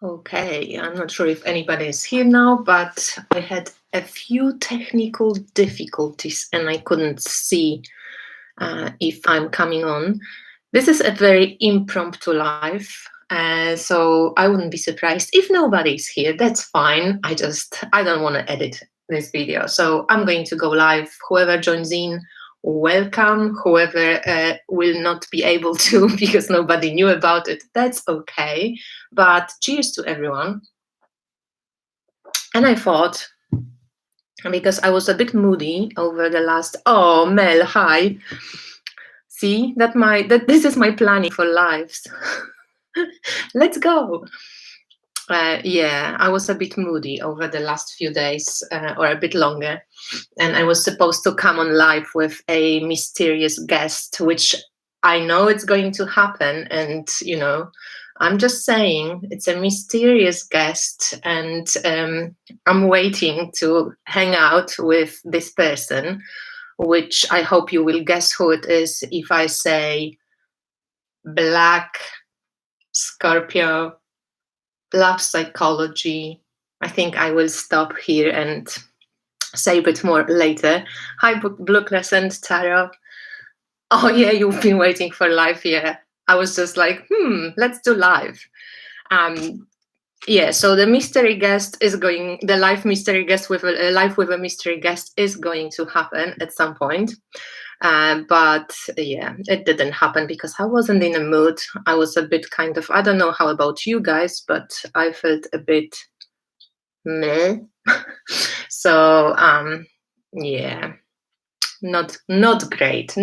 Okay, I'm not sure if anybody is here now, but I had a few technical difficulties and I couldn't see if I'm coming on. This is a very impromptu live, so I wouldn't be surprised if nobody's here. That's fine. I don't want to edit this video, so I'm going to go live. Whoever joins in, welcome. Whoever will not be able to because nobody knew about it, that's okay. But cheers to everyone. And I thought, because I was a bit moody over the last, oh, Mel, hi. See, this is my planning for lives. Let's go. Yeah, I was a bit moody over the last few days or a bit longer. And I was supposed to come on live with a mysterious guest, which I know it's going to happen. And, I'm just saying it's a mysterious guest. And I'm waiting to hang out with this person, which I hope you will guess who it is if I say Black, Scorpio, love psychology. I think I will stop here and say a bit more later. Hi, Blue Crescent Tarot. Oh yeah, you've been waiting for live. Yeah, I was just like, let's do live. Yeah, so the mystery guest is going. The live mystery guest with a mystery guest is going to happen at some point. But yeah, it didn't happen because I wasn't in a mood. I was a bit kind of, I don't know how about you guys, but I felt a bit meh. So yeah, not great.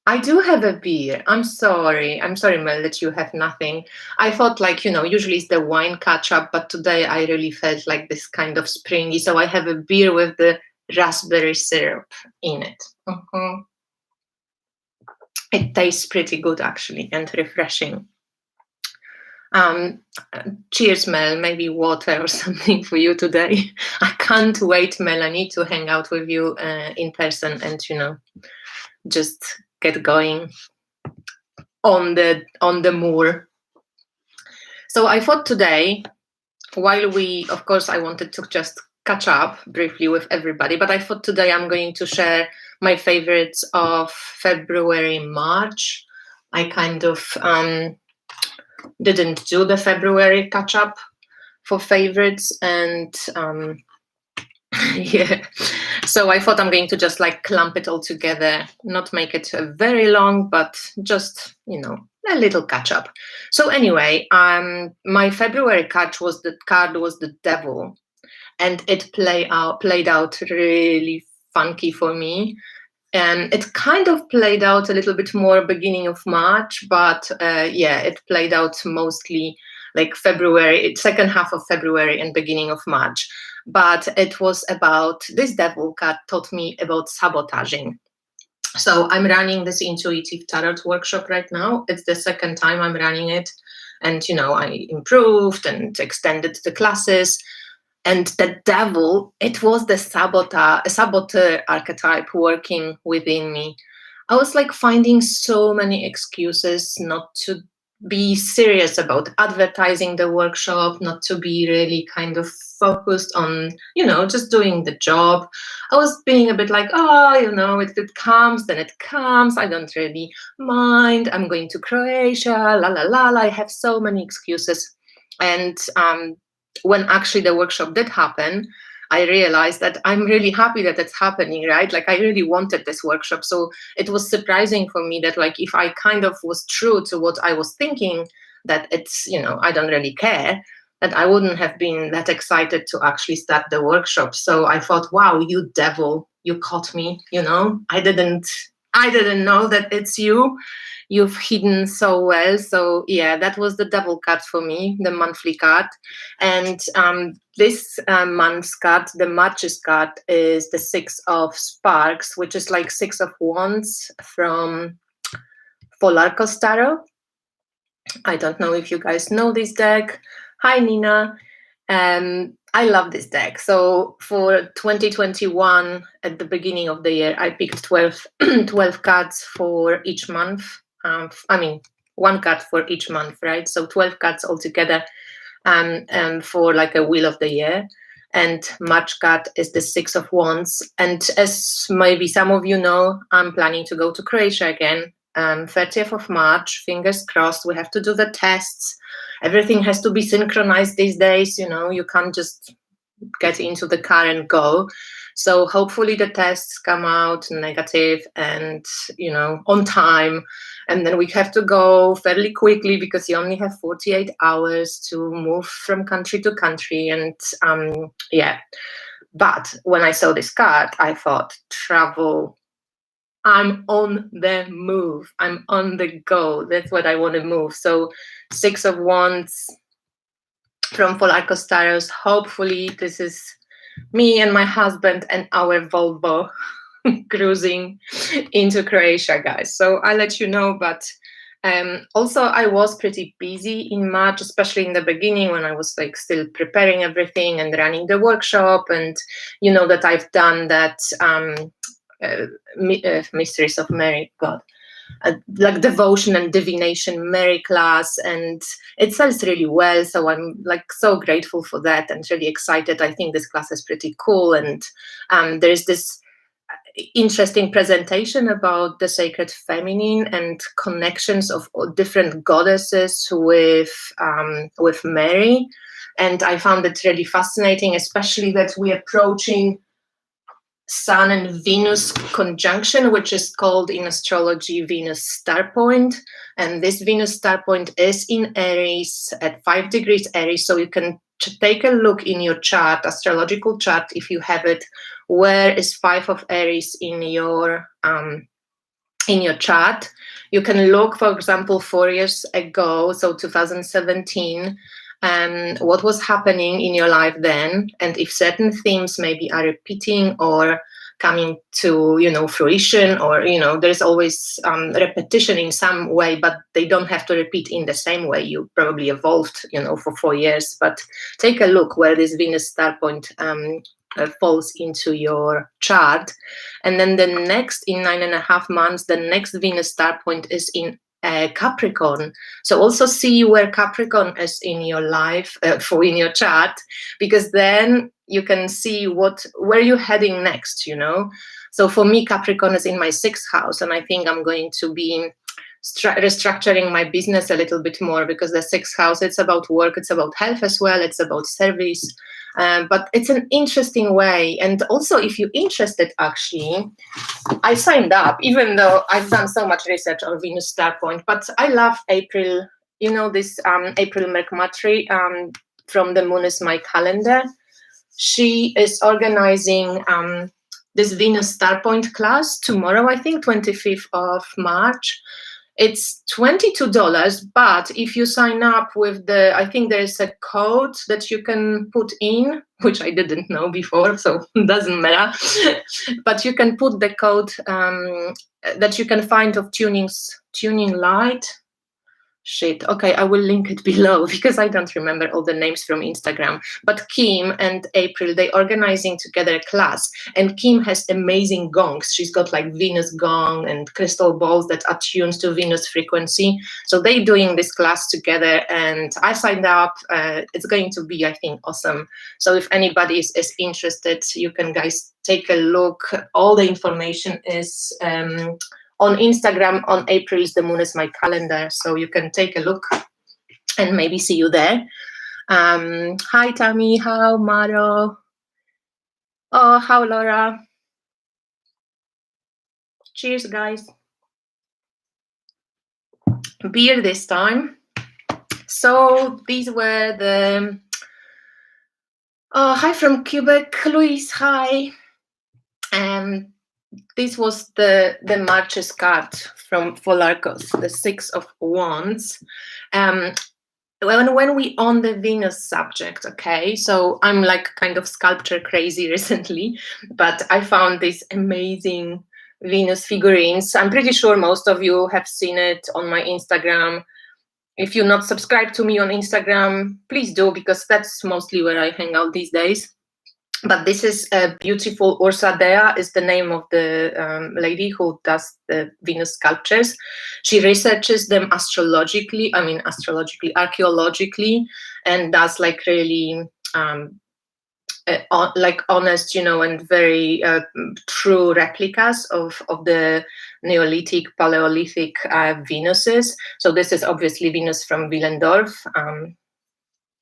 I do have a beer. I'm sorry, Mel, that you have nothing. I thought, usually it's the wine catch up, but today I really felt like this kind of springy. So I have a beer with the raspberry syrup in it. It tastes pretty good, actually, and refreshing. Cheers, Mel. Maybe water or something for you today. I can't wait, Melanie, to hang out with you in person and, just get going on the moor. So I thought today, while of course, I wanted to just catch up briefly with everybody, but I thought today I'm going to share my favorites of February, March. I kind of didn't do the February catch up for favorites, and yeah, so I thought I'm going to just clump it all together, not make it very long, but just a little catch up. So anyway, my February card was the Devil, and it played out really funky for me. And it kind of played out a little bit more beginning of March, but yeah, it played out mostly February, second half of February and beginning of March. But it was about, this Devil card taught me about sabotaging. So I'm running this intuitive tarot workshop right now. It's the second time I'm running it. And, I improved and extended the classes. And the Devil, it was the saboteur archetype working within me. I was finding so many excuses not to be serious about advertising the workshop, not to be really kind of focused on, just doing the job. I was being a bit if it comes, then it comes. I don't really mind. I'm going to Croatia, la la la. I have so many excuses. And when actually the workshop did happen, I realized that I'm really happy that it's happening, right? I really wanted this workshop. So it was surprising for me that if I kind of was true to what I was thinking, that it's, I don't really care, that I wouldn't have been that excited to actually start the workshop. So I thought, wow, you Devil, you caught me, I didn't know that it's you. You've hidden so well. So yeah, that was the Devil card for me, the monthly card. And this month's card, the March's card, is the Six of Sparks, which is Six of Wands from Polarcos Tarot. I don't know if you guys know this deck. Hi, Nina. I love this deck. So for 2021, at the beginning of the year, I picked 12 cards for each month. one card for each month, right? So 12 cards altogether for like a wheel of the year. And March card is the Six of Wands. And as maybe some of you know, I'm planning to go to Croatia again, 30th of March, fingers crossed. We have to do the tests. Everything has to be synchronized these days. You know, you can't just get into the car and go. So hopefully the tests come out negative and, you know, on time. And then we have to go fairly quickly because you only have 48 hours to move from country to country. And yeah, but when I saw this card, I thought, travel, I'm on the move. I'm on the go. That's what I want to move. So Six of Wands from Polarcos Tarot. Hopefully this is me and my husband and our Volvo cruising into Croatia, guys. So I'll let you know, but also I was pretty busy in March, especially in the beginning when I was like still preparing everything and running the workshop. And you know that I've done that Mysteries of Mary, God, like devotion and divination Mary class, and it sells really well, so I'm like so grateful for that and really excited. I think this class is pretty cool, and there's this interesting presentation about the sacred feminine and connections of different goddesses with Mary, and I found it really fascinating, especially that we're approaching Sun and Venus conjunction, which is called in astrology Venus star point. And this Venus star point is in Aries at 5 degrees Aries. So you can take a look in your chart, astrological chart, if you have it, where is 5 of Aries in your chart. You can look, for example, 4 years ago, so 2017, what was happening in your life then, and if certain themes maybe are repeating or coming to, you know, fruition, or, you know, there's always repetition in some way, but they don't have to repeat in the same way. You probably evolved, you know, for 4 years, but take a look where this Venus star point falls into your chart. And then the next, in 9.5 months, the next Venus star point is in Capricorn. So also see where Capricorn is in your life, in your chart, because then you can see where you're heading next, you know. So for me, Capricorn is in my 6th house, and I think I'm going to be restructuring my business a little bit more, because the 6th house, it's about work, it's about health as well, it's about service, but it's an interesting way. And also, if you're interested, actually, I signed up, even though I've done so much research on Venus star point, but I love April, you know, this April Mercury from The Moon Is My Calendar. She is organizing this Venus star point class tomorrow, I think 25th of March. It's $22, but if you sign up with I think there's a code that you can put in, which I didn't know before, so it doesn't matter. But you can put the code that you can find of tuning light. Shit. Okay, I will link it below because I don't remember all the names from Instagram. But Kim and April, they organizing together a class, and Kim has amazing gongs. She's got like Venus gong and crystal balls that are tuned to Venus frequency. So they doing this class together, and I signed up. It's going to be, I think, awesome. So if anybody is interested, you can guys take a look. All the information is on Instagram on April's The Moon Is My Calendar, so you can take a look and maybe see you there. Hi Tammy, how Maro? Oh, how Laura? Cheers, guys. Beer this time. So these were the. Oh, hi from Quebec, Luis. Hi. This was the March's card from Polarcos, the 6 of Wands. When we on the Venus subject, okay, so I'm like kind of sculpture crazy recently, but I found these amazing Venus figurines. I'm pretty sure most of you have seen it on my Instagram. If you're not subscribed to me on Instagram, please do, because that's mostly where I hang out these days. But this is a beautiful, Ursa Dea is the name of the lady who does the Venus sculptures. She researches them archaeologically, and does like really like honest, and very true replicas of the Neolithic, Paleolithic Venuses. So this is obviously Venus from Willendorf.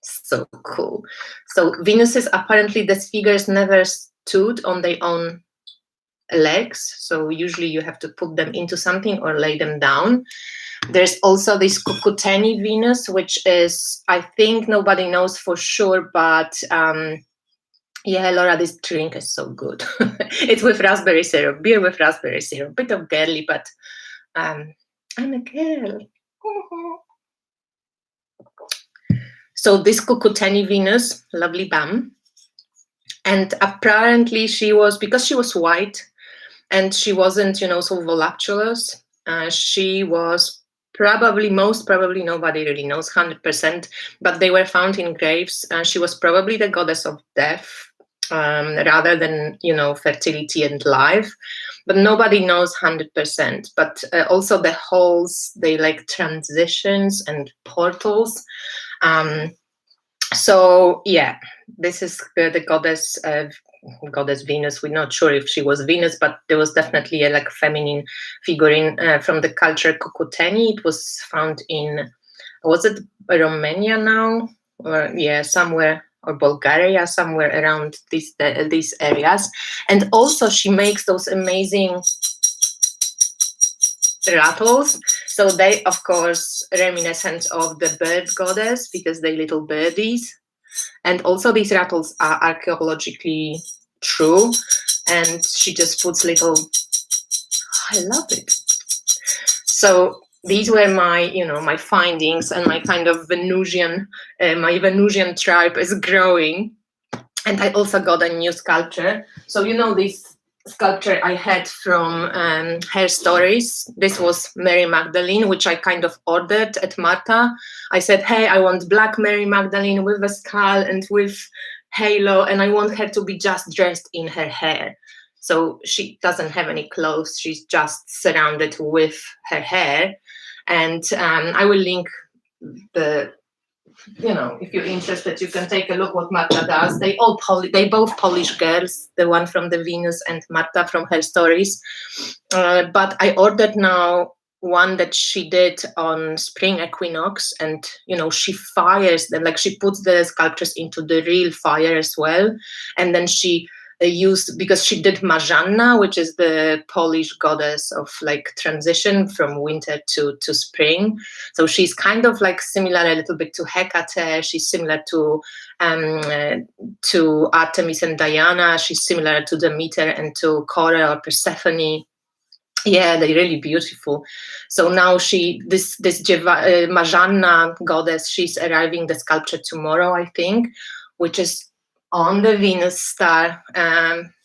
So cool. So Venuses, apparently these figures never stood on their own legs. So usually you have to put them into something or lay them down. There's also this Cucuteni Venus, which is, I think nobody knows for sure, but yeah, Laura, this drink is so good. It's with raspberry syrup, beer with raspberry syrup, bit of girly, but I'm a girl. So this Cucuteni Venus, lovely bum. And apparently because she was white and she wasn't, so voluptuous, she was most probably, nobody really knows 100%, but they were found in graves. She was probably the goddess of death, rather than, fertility and life, but nobody knows 100%. But also the holes, they like transitions and portals. So yeah, this is the goddess Venus. We're not sure if she was Venus, but there was definitely a like feminine figurine from the culture Cucuteni. It was found in, was it Romania now, or somewhere, or Bulgaria, somewhere around these areas. And also she makes those amazing rattles. So they, of course, reminiscent of the bird goddess, because they little birdies. And also these rattles are archaeologically true. And she just puts little, I love it. So these were my, my findings, and my kind of Venusian, my Venusian tribe is growing. And I also got a new sculpture. So, this sculpture I had from Her Stories. This was Mary Magdalene, which I kind of ordered at Marta. I said, hey, I want black Mary Magdalene with a skull and with halo, and I want her to be just dressed in her hair. So she doesn't have any clothes. She's just surrounded with her hair. And I will link the, if you're interested, you can take a look what Marta does. They both Polish girls, the one from the Venus and Marta from Her Stories. But I ordered now one that she did on spring equinox, and she fires them, like she puts the sculptures into the real fire as well, and then she used, because she did Marzanna, which is the Polish goddess of like transition from winter to spring. So she's kind of like similar a little bit to Hecate. She's similar to Artemis and Diana. She's similar to Demeter and to Kore or Persephone. Yeah, they're really beautiful. So now this Marzanna goddess, she's arriving the sculpture tomorrow, I think, which is on the Venus star,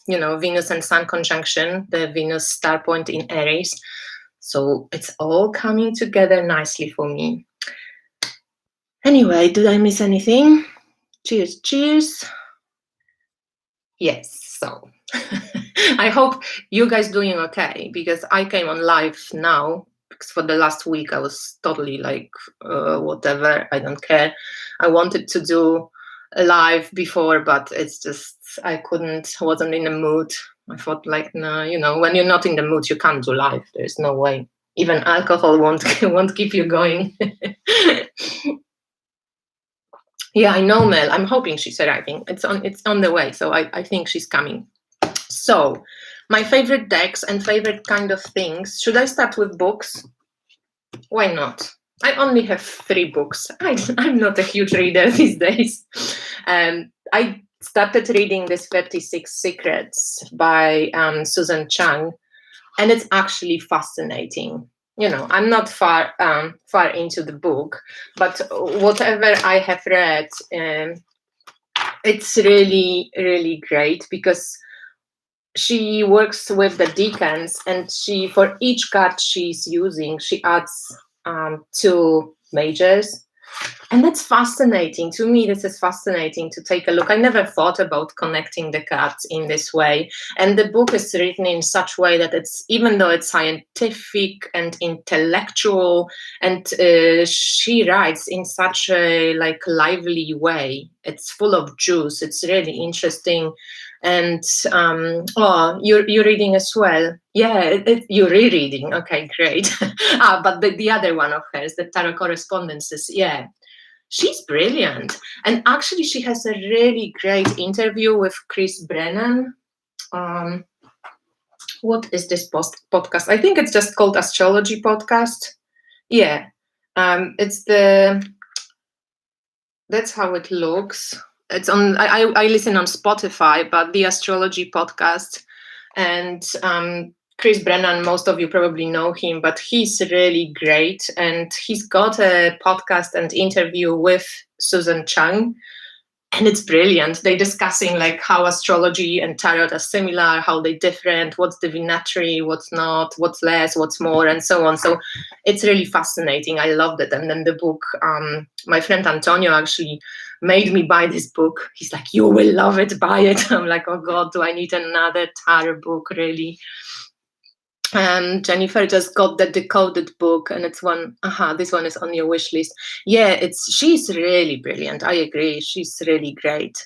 Venus and Sun conjunction, the Venus star point in Aries. So it's all coming together nicely for me. Anyway, did I miss anything? Cheers, cheers. Yes, so I hope you guys doing okay, because I came on live now, because for the last week I was totally like, whatever, I don't care. I wanted to do a live before, but it's just, wasn't in the mood. I thought like, no, when you're not in the mood, you can't do live. There's no way. Even alcohol won't keep you going. Yeah, I know, Mel. I'm hoping she's arriving. It's on the way, so I think she's coming. So, my favorite decks and favorite kind of things. Should I start with books? Why not? I only have 3 books. I'm not a huge reader these days. I started reading this 36 Secrets by Susan Chang, and it's actually fascinating. I'm not far into the book, but whatever I have read, it's really, really great, because she works with the decans, and for each card she's using, she adds 2 majors. And that's fascinating. To me, this is fascinating to take a look. I never thought about connecting the cards in this way. And the book is written in such a way that it's, even though it's scientific and intellectual, and she writes in such a like lively way. It's full of juice. It's really interesting. And oh, you're reading as well. Yeah, you're rereading. Okay, great. But the other one of hers, the Tarot Correspondences. Yeah, she's brilliant. And actually, she has a really great interview with Chris Brennan. What is this podcast? I think it's just called Astrology Podcast. Yeah. It's that's how it looks. It's on, I listen on Spotify, but the Astrology Podcast. And Chris Brennan, most of you probably know him, but he's really great. And he's got a podcast and interview with Susan Chang. And it's brilliant. They're discussing like how astrology and tarot are similar, how they're different, what's divinatory, what's not, what's less, what's more, and so on. So it's really fascinating. I loved it. And then the book, my friend Antonio actually made me buy this book. He's like, you will love it, buy it. I'm like, oh God, do I need another tarot book, really? And Jennifer just got the decoded book, and it's one. This one is on your wish list. Yeah, she's really brilliant. I agree. She's really great.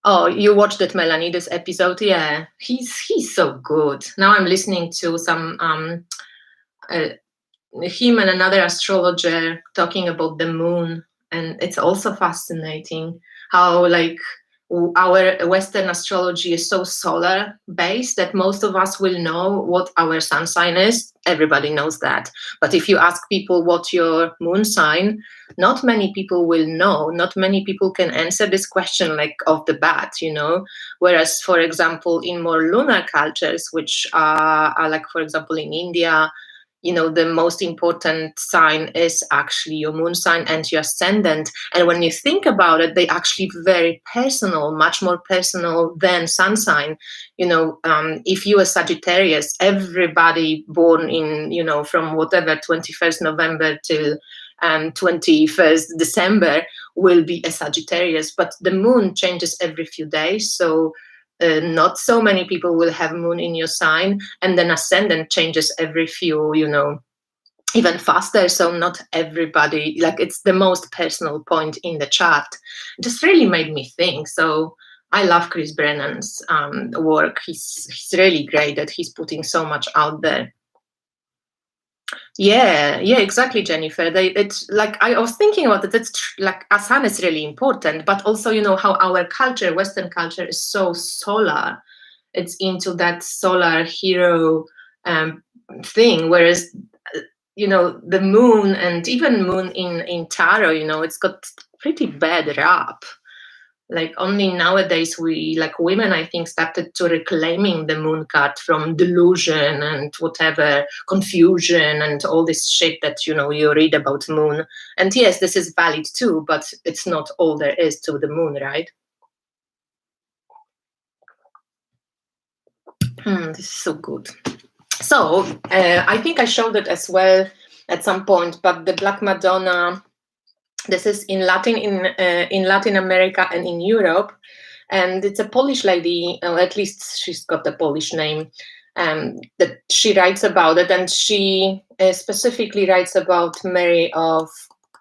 Oh, you watched that Melanides episode? Yeah, he's so good. Now I'm listening to some him and another astrologer talking about the moon, and it's also fascinating how like our Western astrology is so solar based that most of us will know what our sun sign is. Everybody knows that. But if you ask people what your moon sign, not many people will know. Not many people can answer this question like off the bat, Whereas, for example, in more lunar cultures, which are like, for example, in India, the most important sign is actually your moon sign and your ascendant. And when you think about it, they actually very personal, much more personal than sun sign. If you are Sagittarius, everybody born in, from whatever 21st November till 21st December will be a Sagittarius, but the moon changes every few days. So not so many people will have moon in your sign, and then ascendant changes every few, even faster. So not everybody, like it's the most personal point in the chart. It just really made me think. So I love Chris Brennan's work. He's really great that he's putting so much out there. Yeah, exactly, Jennifer. It's like I was thinking about it. It's like Asana is really important, but also how our culture, Western culture, is so solar. It's into that solar hero thing, whereas the moon, and even moon in tarot, it's got pretty bad rap. Like only nowadays women, I think, started to reclaiming the moon card from delusion and whatever, confusion and all this shit that you read about moon. And yes, this is valid too, but it's not all there is to the moon, right? This is so good. So I think I showed it as well at some point, but the Black Madonna, this is in Latin America and in Europe, and it's a Polish lady, or at least she's got the Polish name, that she writes about it, and she specifically writes about Mary of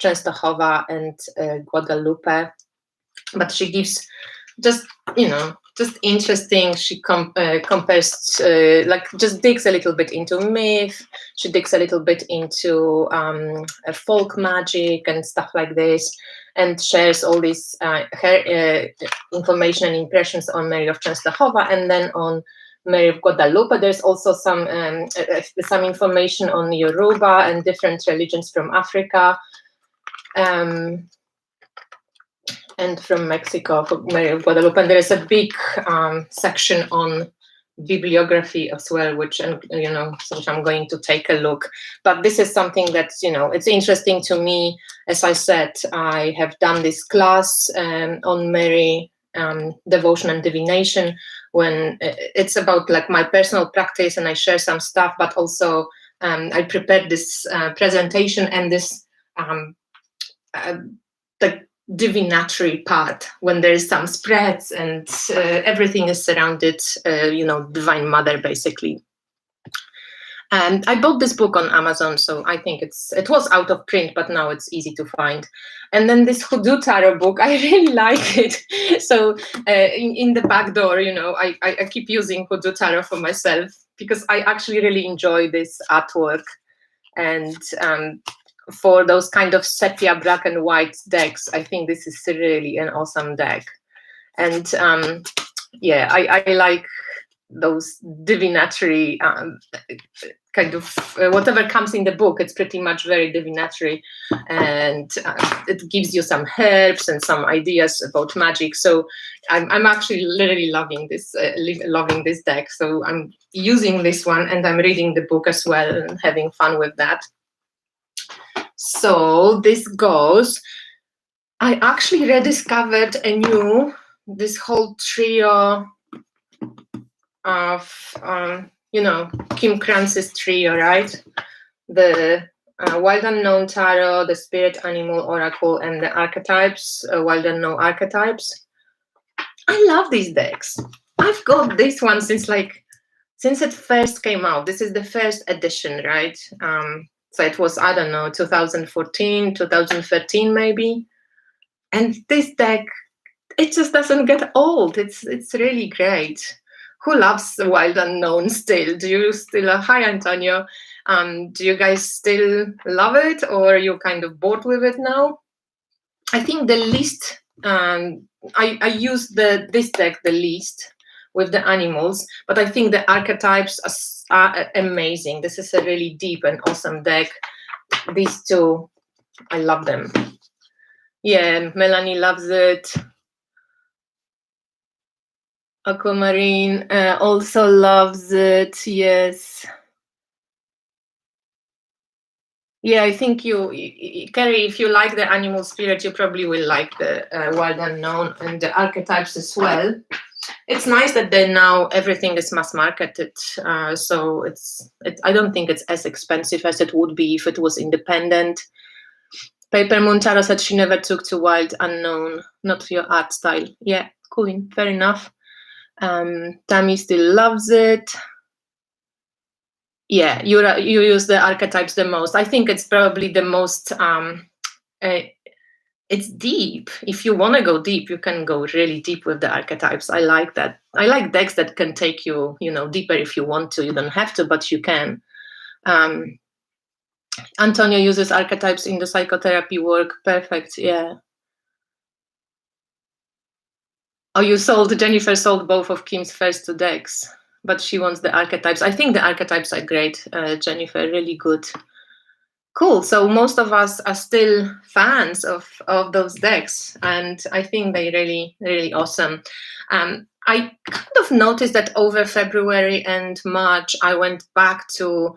Częstochowa and Guadalupe, but she gives just interesting. She compares, just digs a little bit into myth. She digs a little bit into folk magic and stuff like this, and shares all this her information and impressions on Mary of Częstochowa, and then on Mary of Guadalupe. There's also some information on Yoruba and different religions from Africa. And from Mexico, for Mary of Guadalupe. And there's a big section on bibliography as well, which I'm going to take a look. But this is something that's, it's interesting to me. As I said, I have done this class on Mary, devotion and divination, when it's about like my personal practice, and I share some stuff, but also I prepared this presentation and this the divinatory part, when there's some spreads and everything is surrounded, Divine Mother, basically. And I bought this book on Amazon, so I think it was out of print, but now it's easy to find. And then this Hoodoo Tarot book, I really like it. So in the back door, I keep using Hoodoo Tarot for myself because I actually really enjoy this artwork. And for those kind of sepia black and white decks, I think this is really an awesome deck. And I like those divinatory kind of whatever comes in the book. It's pretty much very divinatory, and it gives you some herbs and some ideas about magic. So I'm actually literally loving this deck. So I'm using this one, and I'm reading the book as well and having fun with that. So this goes. I actually rediscovered this whole trio of Kim Kranz's trio, right? The Wild Unknown Tarot, the Spirit Animal Oracle, and the Archetypes, Wild Unknown Archetypes. I love these decks. I've got this one since it first came out. This is the first edition, right? So it was, I don't know, 2014, 2013 maybe. And this deck, it just doesn't get old. It's really great. Who loves the Wild Unknown still? Do you still? Hi, Antonio. Do you guys still love it, or are you kind of bored with it now? I think the least. I use this deck the least with the animals, but I think the archetypes are amazing. This is a really deep and awesome deck. These two, I love them. Yeah, Melanie loves it. Aquamarine also loves it, yes. Yeah, I think Carrie, if you like the animal spirit, you probably will like the Wild Unknown and the archetypes as well. It's nice that now everything is mass marketed, so I don't think it's as expensive as it would be if it was independent. Paper Moon Tarot said she never took to Wild Unknown, not your art style. Yeah, cool, fair enough. Tammy still loves it. Yeah, you use the archetypes the most. I think it's probably the most. It's deep. If you want to go deep, you can go really deep with the archetypes. I like that. I like decks that can take you, deeper if you want to. You don't have to, but you can. Antonio uses archetypes in the psychotherapy work. Perfect. Yeah. Oh, Jennifer sold both of Kim's first two decks, but she wants the archetypes. I think the archetypes are great, Jennifer, really good. Cool. So most of us are still fans of those decks, and I think they're really, really awesome. I kind of noticed that over February and March, I went back to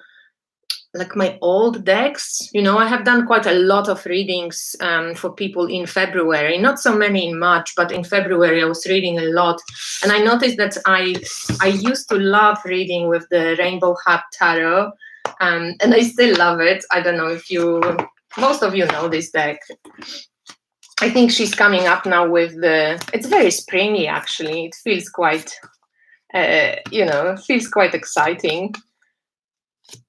my old decks. I have done quite a lot of readings for people in February, not so many in March, but in February I was reading a lot. And I noticed that I used to love reading with the Rainbow Heart Tarot, and I still love it. I don't know if most of you know this deck. I think she's coming up now with it's very springy, actually. It feels quite, feels quite exciting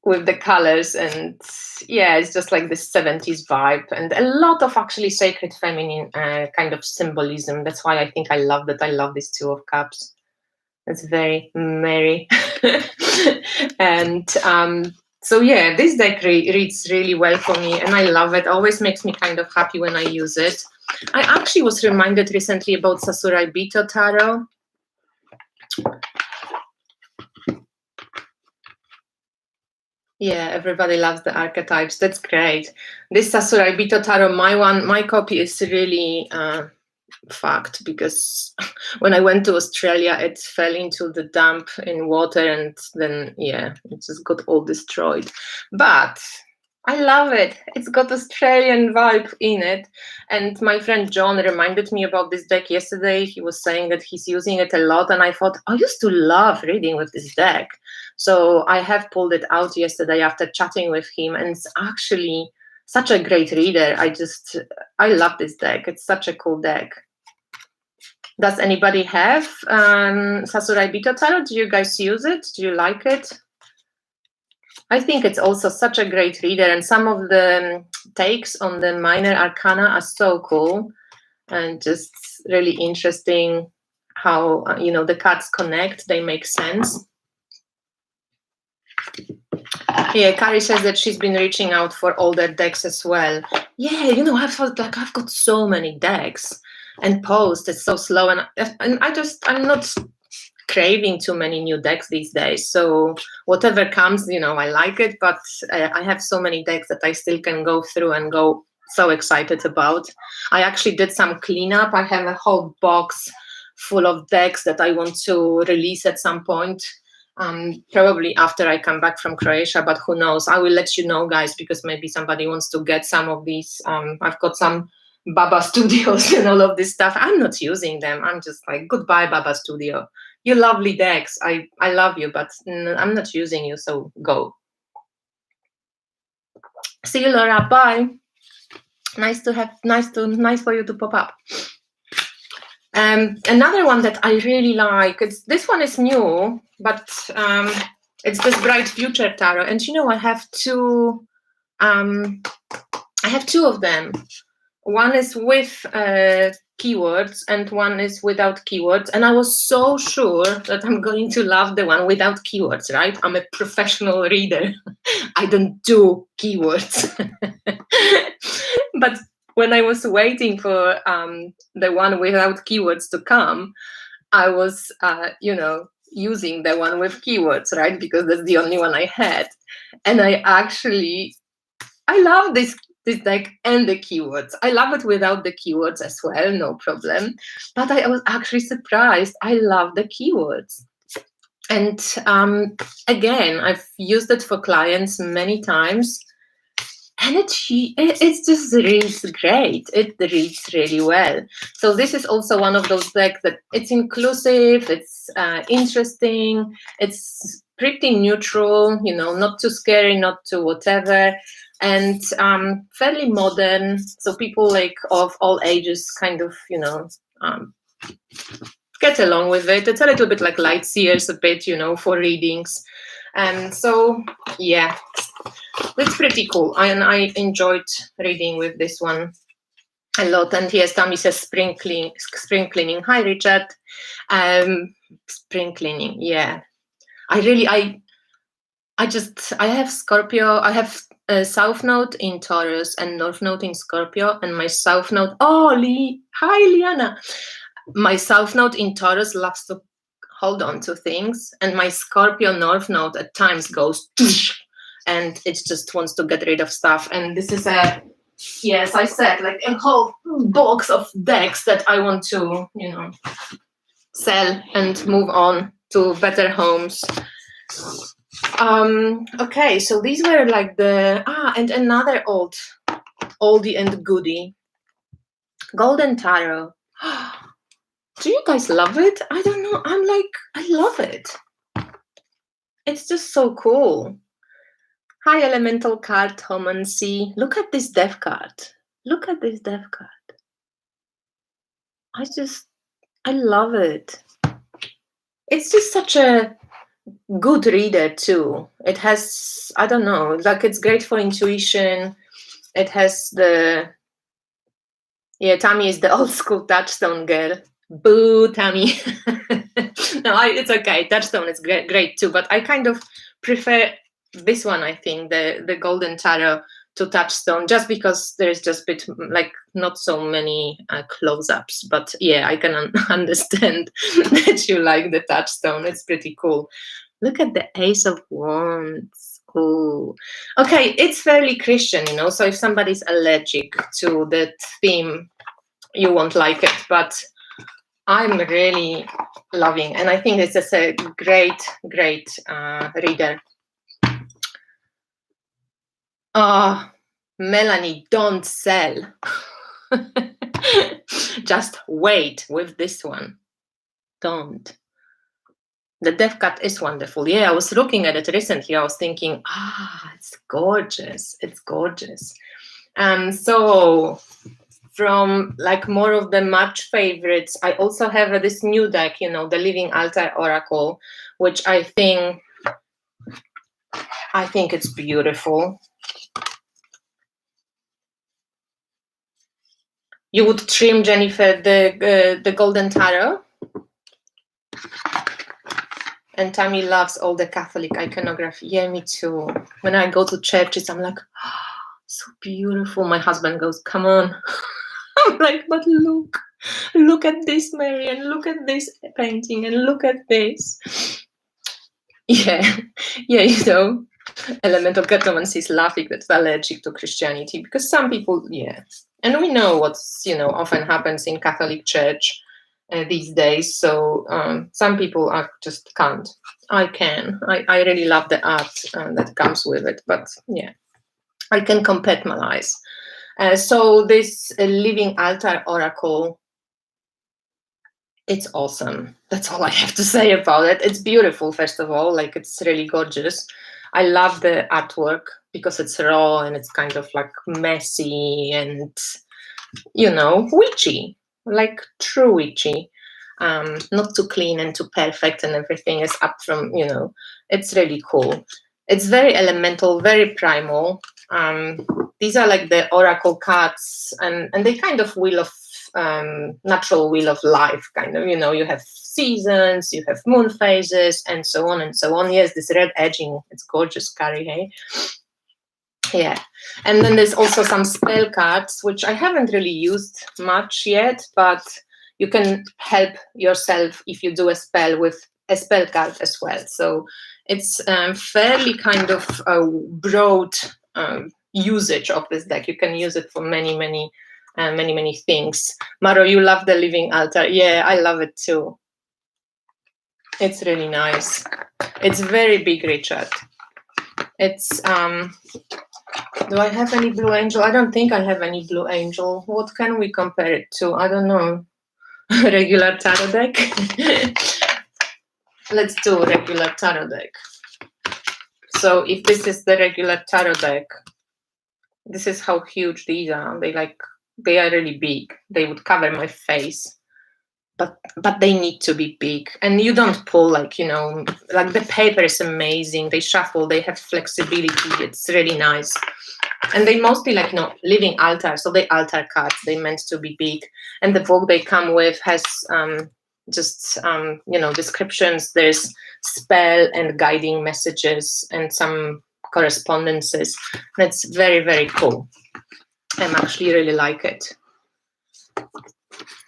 with the colors, and yeah, it's just like this 70s vibe, and a lot of actually sacred feminine kind of symbolism. That's why I think I love that. I love this Two of Cups. It's very merry. And so yeah, this deck reads really well for me, and I love it. Always makes me kind of happy when I use it. I actually was reminded recently about Sakurai Bito Tarot. Yeah, everybody loves the archetypes. That's great. This Sakurai Bito Tarot, my copy is really fucked, because when I went to Australia, it fell into the dump in water, and then yeah, it just got all destroyed. But I love it. It's got Australian vibe in it. And my friend John reminded me about this deck yesterday. He was saying that he's using it a lot, and I thought, I used to love reading with this deck. So I have pulled it out yesterday after chatting with him, and it's actually such a great reader. I love this deck. It's such a cool deck. Does anybody have Sasurai Bito Tarot? Do you guys use it? Do you like it? I think it's also such a great reader, and some of the takes on the minor arcana are so cool and just really interesting how, the cards connect, they make sense. Yeah, Carrie says that she's been reaching out for older decks as well. Yeah, I felt like I've got so many decks, and post is so slow, and I'm not craving too many new decks these days. So whatever comes, I like it, but I have so many decks that I still can go through and go so excited about. I actually did some cleanup. I have a whole box full of decks that I want to release at some point. Probably after I come back from Croatia, but who knows? I will let you know, guys, because maybe somebody wants to get some of these. I've got some Baba Studios and all of this stuff. I'm not using them. I'm just like, goodbye, Baba Studio. You lovely decks. I love you, but I'm not using you, so go. See you, Laura. Bye. Nice for you to pop up. Another one that I really like, this one is new, but it's this Bright Future Tarot. And I have two of them. One is with keywords and one is without keywords. And I was so sure that I'm going to love the one without keywords, right? I'm a professional reader. I don't do keywords. But when I was waiting for the one without keywords to come, I was, using the one with keywords, right? Because that's the only one I had. And I love this deck and the keywords. I love it without the keywords as well, no problem. But I was actually surprised. I love the keywords. And again, I've used it for clients many times. And it just reads great. It reads really well. So this is also one of those decks that it's inclusive, it's interesting, it's pretty neutral, not too scary, not too whatever, and fairly modern. So people like of all ages kind of, get along with it. It's a little bit like Light Seers a bit, for readings. And so, yeah, it's pretty cool. And I enjoyed reading with this one a lot. And yes, Tammy says spring cleaning. Hi, Richard. Spring cleaning, yeah. I have Scorpio. I have a South Node in Taurus and North Node in Scorpio. And my South Node, hi, Liana. My South Node in Taurus loves to hold on to things, and my Scorpio North Node at times goes and it just wants to get rid of stuff. And this is yes, I said, like a whole box of decks that I want to, sell and move on to better homes. Okay, so these were like and another oldie and goodie, Golden Tarot. Do you guys love it? I don't know. I love it. It's just so cool. Hi, Elemental card, Homancy. Look at this death card. Look at this death card. I love it. It's just such a good reader too. It has, I don't know, like it's great for intuition. It has Tammy is the old school touchstone girl. Boo, Tammy. No, it's okay. Touchstone is great too, but I kind of prefer this one, I think, the Golden Tarot to Touchstone, just because there's just a bit, like, not so many close-ups. But yeah, I can understand that you like the Touchstone. It's pretty cool. Look at the Ace of Wands. Oh, okay. It's fairly Christian, so if somebody's allergic to that theme, you won't like it. But I'm really loving, and I think it's just a great reader. Melanie, don't sell. Just wait with this one. Don't. The death cut is wonderful. Yeah, I was looking at it recently. I was thinking, it's gorgeous. It's gorgeous. So from like more of the March favorites, I also have this new deck, the Living Altar Oracle, which I think it's beautiful. You would trim, Jennifer, the Golden Tarot? And Tammy loves all the Catholic iconography. Yeah, me too. When I go to churches, I'm like, oh, so beautiful. My husband goes, come on. I'm like, but look at this, Mary, and look at this painting, and look at this. Yeah, Elemental Cartomancy is laughing that's allergic to Christianity, because some people, and we know what's, often happens in Catholic Church these days. So some people are just can't. I can. I really love the art that comes with it, but yeah, I can compartmentalize. So this Living Altar Oracle, it's awesome. That's all I have to say about it. It's beautiful, first of all, like it's really gorgeous. I love the artwork because it's raw and it's kind of like messy and, witchy, like true witchy. Not too clean and too perfect and everything is up from, it's really cool. It's very elemental, very primal. These are like the oracle cards, and they kind of wheel of natural wheel of life, kind of, you have seasons, you have moon phases, and so on and so on. Yes, this red edging, it's gorgeous, Carrie, hey? Yeah, and then there's also some spell cards, which I haven't really used much yet, but you can help yourself if you do a spell with a spell card as well. So it's fairly kind of a broad usage of this deck. You can use it for many things. Maro, you love the Living Altar. Yeah, I love it too. It's really nice. It's very big, Richard. It's do I have any Blue Angel? I don't think I have any Blue Angel. What can we compare it to? I don't know. Regular tarot deck. Let's do regular tarot deck. So if this is the regular tarot deck, this is how huge these are. They are really big. They would cover my face, but they need to be big. And you don't pull like the paper is amazing. They shuffle. They have flexibility. It's really nice. And they mostly living altar. So they altar cards. They meant to be big. And the book they come with has descriptions. There's spell and guiding messages and some correspondences. That's very, very cool. I actually really like it.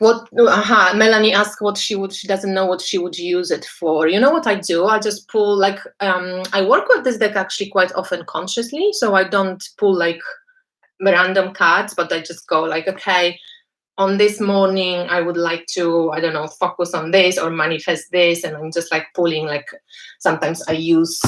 Melanie asked she doesn't know what she would use it for. You know what I do? I just pull I work with this deck actually quite often consciously, so I don't pull random cards, but I just go okay, on this morning I would like to, I don't know, focus on this or manifest this, and I'm just pulling sometimes I use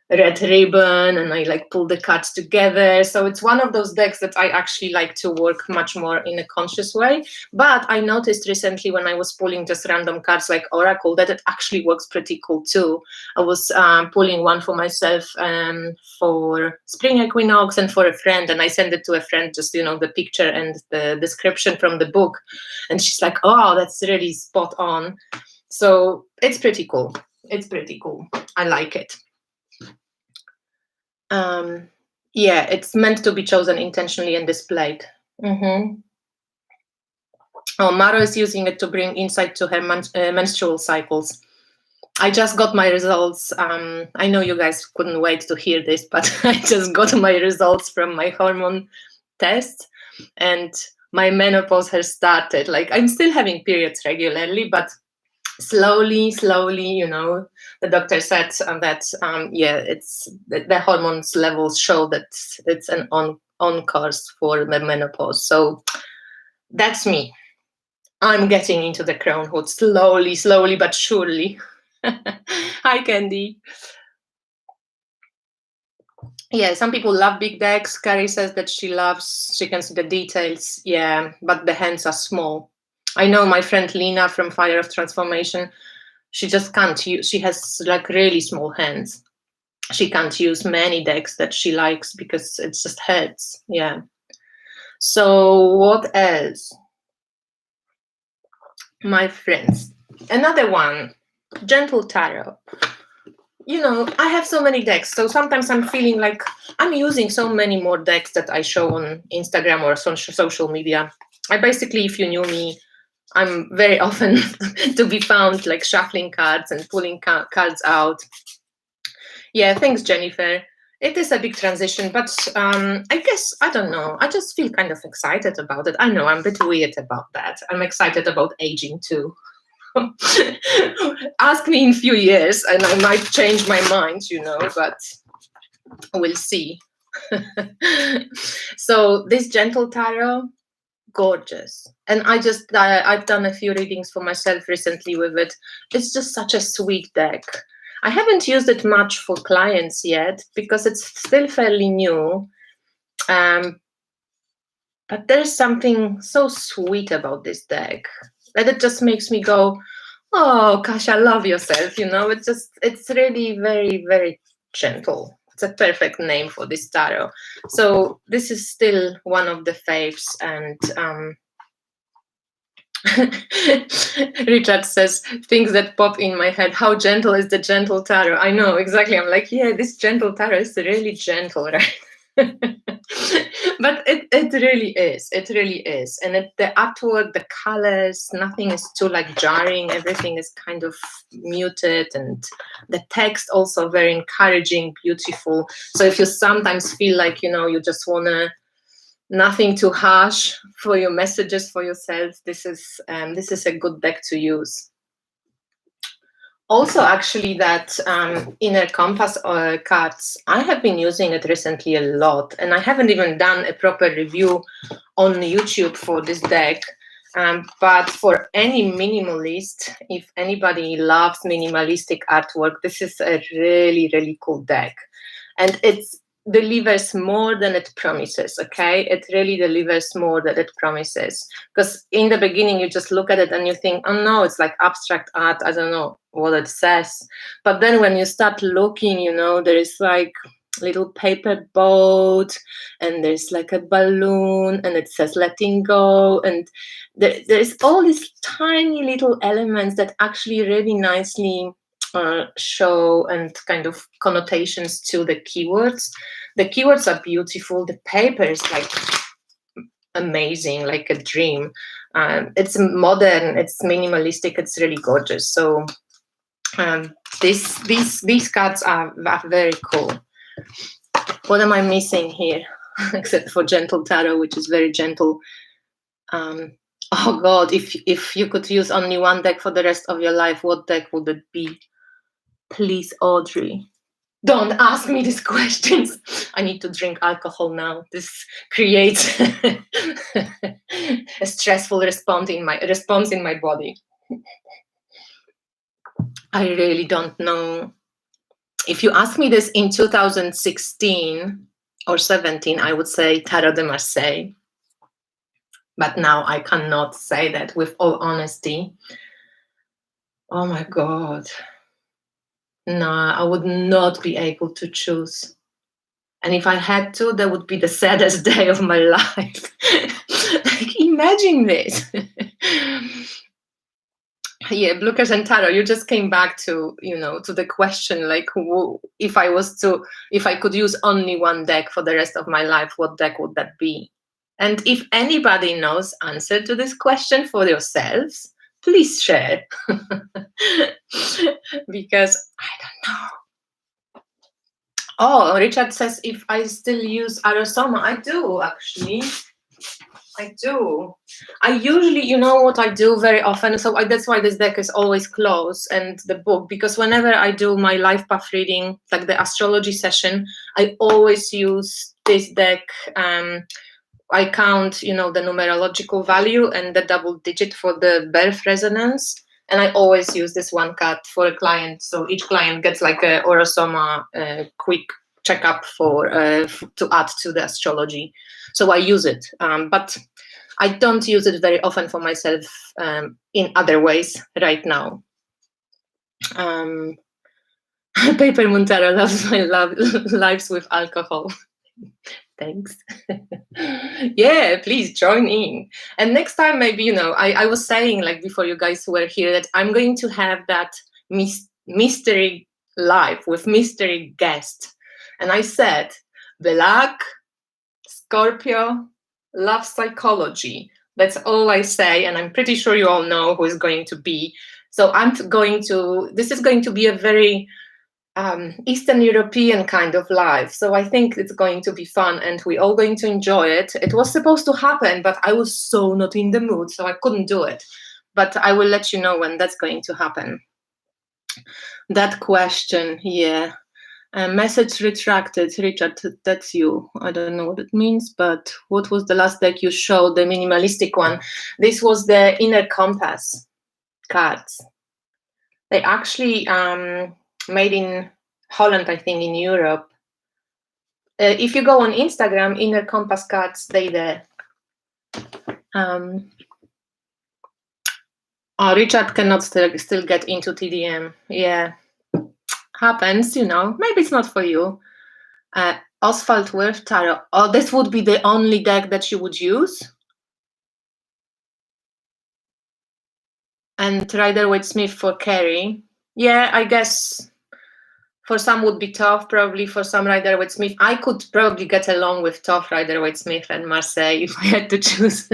red ribbon and I pull the cards together. So it's one of those decks that I actually like to work much more in a conscious way. But I noticed recently when I was pulling just random cards like Oracle that it actually works pretty cool too. I was pulling one for myself for spring equinox and for a friend, and I sent it to a friend, just the picture and the description from the book, and she's like, oh, that's really spot on. So it's pretty cool. I like it. Yeah, it's meant to be chosen intentionally and displayed. Oh, Maro is using it to bring insight to her menstrual cycles. I just got my results. I know you guys couldn't wait to hear this, but I just got my results from my hormone test, and my menopause has started. I'm still having periods regularly, but slowly, the doctor said that it's the hormones levels show that it's an on course for the menopause. So that's me. I'm getting into the crownhood slowly but surely. Hi, Candy. Yeah, some people love big decks. Carrie says that she can see the details. Yeah, but the hands are small. I know my friend Lena from Fire of Transformation, she just can't. She has really small hands. she can't use many decks that she likes because it just hurts. Yeah. So what else? My friends, another one, Gentle Tarot. I have so many decks, so sometimes I'm feeling like I'm using so many more decks that I show on Instagram or social media. I basically, if you knew me, I'm very often to be found like shuffling cards and pulling cards out. Yeah, thanks, Jennifer. It is a big transition, but I guess, I don't know, I just feel kind of excited about it. I know I'm a bit weird about that. I'm excited about aging too. Ask me in a few years and I might change my mind, but we'll see. So this Gentle Tarot, gorgeous. And I've done a few readings for myself recently with it. It's just such a sweet deck. I haven't used it much for clients yet because it's still fairly new. But there's something so sweet about this deck that it just makes me go, oh, Kasia, love yourself. It's really very, very gentle. It's a perfect name for this tarot. So this is still one of the faves. And Richard says, things that pop in my head. How gentle is the Gentle Tarot? I know, exactly. I'm like, yeah, this Gentle Tarot is really gentle, right? But it really is. It really is. And the artwork, the colors, nothing is too like jarring. Everything is kind of muted. And the text also very encouraging, beautiful. So if you sometimes feel like, you just want to nothing too harsh for your messages for yourself, this is a good deck to use. Also, actually, that inner compass cards, I have been using it recently a lot, and I haven't even done a proper review on YouTube for this deck. But for any minimalist, if anybody loves minimalistic artwork, this is a really, really cool deck. And it delivers more than it promises, okay? It really delivers more than it promises. Because in the beginning, you just look at it and you think, oh no, it's like abstract art. I don't know what it says. But then when you start looking, there is like little paper boat and there's like a balloon and it says letting go, and there's all these tiny little elements that actually really nicely show and kind of connotations to the keywords. The keywords are beautiful. The paper is like amazing, like a dream. It's modern, it's minimalistic, it's really gorgeous. So these cards are very cool. What am I missing here? Except for Gentle Tarot, which is very gentle. Oh God, if you could use only one deck for the rest of your life, what deck would it be? Please, Audrey, don't ask me these questions. I need to drink alcohol now. This creates a stressful response in my body. I really don't know. If you ask me this in 2016 or 17, I would say Tarot de Marseille. But now I cannot say that with all honesty. Oh my God. No, I would not be able to choose. And if I had to, that would be the saddest day of my life. Like, imagine this. Yeah, Lucas and Tarot, you just came back to, to the question, like, if I could use only one deck for the rest of my life, what deck would that be? And if anybody knows answer to this question for yourselves, please share. Because I don't know. Oh, Richard says if I still use Arosoma. I do, actually. I do. I usually, what I do very often, so that's why this deck is always closed, and the book, because whenever I do my life path reading, like the astrology session, I always use this deck. I count, the numerological value and the double digit for the birth resonance. And I always use this one card for a client. So each client gets like a Orosoma quick checkup to add to the astrology. So I use it, but I don't use it very often for myself in other ways right now. Paper Moon Tarot loves my lives with alcohol. Thanks. Yeah, please join in. And next time, maybe, I was saying, like, before you guys were here, that I'm going to have that mystery live with mystery guest. And I said, Black, Scorpio, love psychology. That's all I say. And I'm pretty sure you all know who is going to be. So this is going to be a very Eastern European kind of life. So I think it's going to be fun and we're all going to enjoy it. It was supposed to happen, but I was so not in the mood, so I couldn't do it. But I will let you know when that's going to happen. That question, yeah. Message retracted. Richard, that's you. I don't know what it means, but what was the last deck you showed, the minimalistic one? This was the Inner Compass cards. They actually made in Holland, I think, in Europe. If you go on Instagram, Inner Compass cards, they there. Richard cannot still get into TDM. Yeah, happens, Maybe it's not for you. Oswald Wirth Tarot. Oh, this would be the only deck that you would use? And Rider-Waite-Smith for Kerry. Yeah, I guess for some would be tough, probably for some Rider-Waite-Smith. I could probably get along with tough Rider-Waite-Smith and Marseille if I had to choose.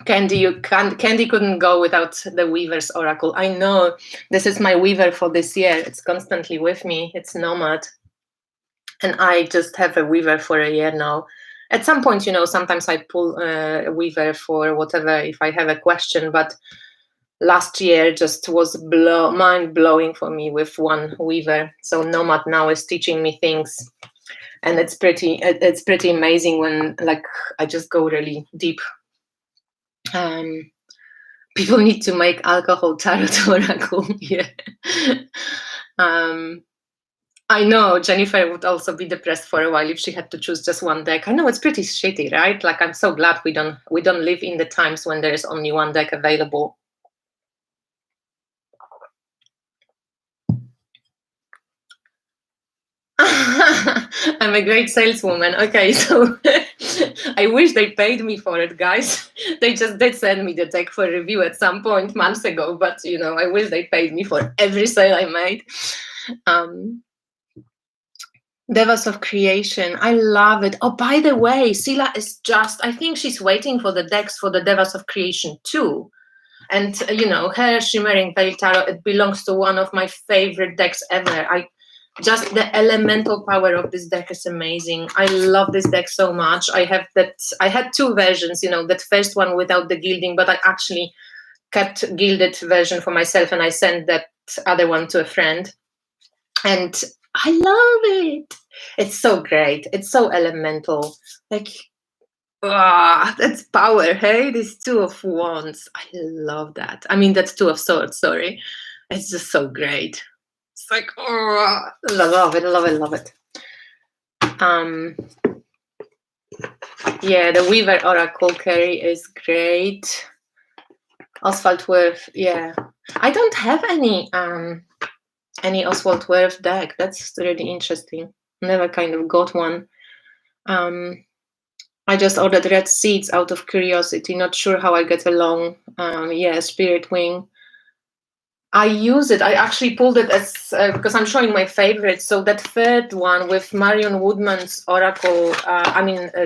Candy couldn't go without the Weaver's Oracle. I know, this is my Weaver for this year. It's constantly with me. It's Nomad. And I just have a Weaver for a year now. At some point, sometimes I pull a Weaver for whatever, if I have a question, but last year just was mind-blowing for me with one Weaver. So Nomad now is teaching me things. And it's pretty amazing when, like, I just go really deep. People need to make alcohol tarot oracle. Yeah. I know Jennifer would also be depressed for a while if she had to choose just one deck. I know it's pretty shitty, right? Like, I'm so glad we don't live in the times when there is only one deck available. I'm a great saleswoman. Okay, so I wish they paid me for it, guys. They just did send me the deck for review at some point months ago, but I wish they paid me for every sale I made. Devas of Creation, I love it. Oh, by the way, Sila is I think she's waiting for the decks for the Devas of Creation too. And her Shimmering Veil Tarot, it belongs to one of my favorite decks ever. Just the elemental power of this deck is amazing. I love this deck so much. I had two versions, that first one without the gilding, but I actually kept gilded version for myself and I sent that other one to a friend. And I love it. It's so great. It's so elemental. Like, that's power, hey? This Two of Wands. I love that. I mean, that's Two of Swords, sorry. It's just so great. It's like, I love it, love it, love it. Yeah, the Weaver Oracle Kerry is great. Oswald Wirth, yeah. I don't have any Oswald Wirth deck. That's really interesting. Never kind of got one. I just ordered Red Seeds out of curiosity. Not sure how I get along. Yeah, Spirit Wing. I use it. I actually pulled it as because I'm showing my favorites. So that third one with Marion Woodman's Oracle,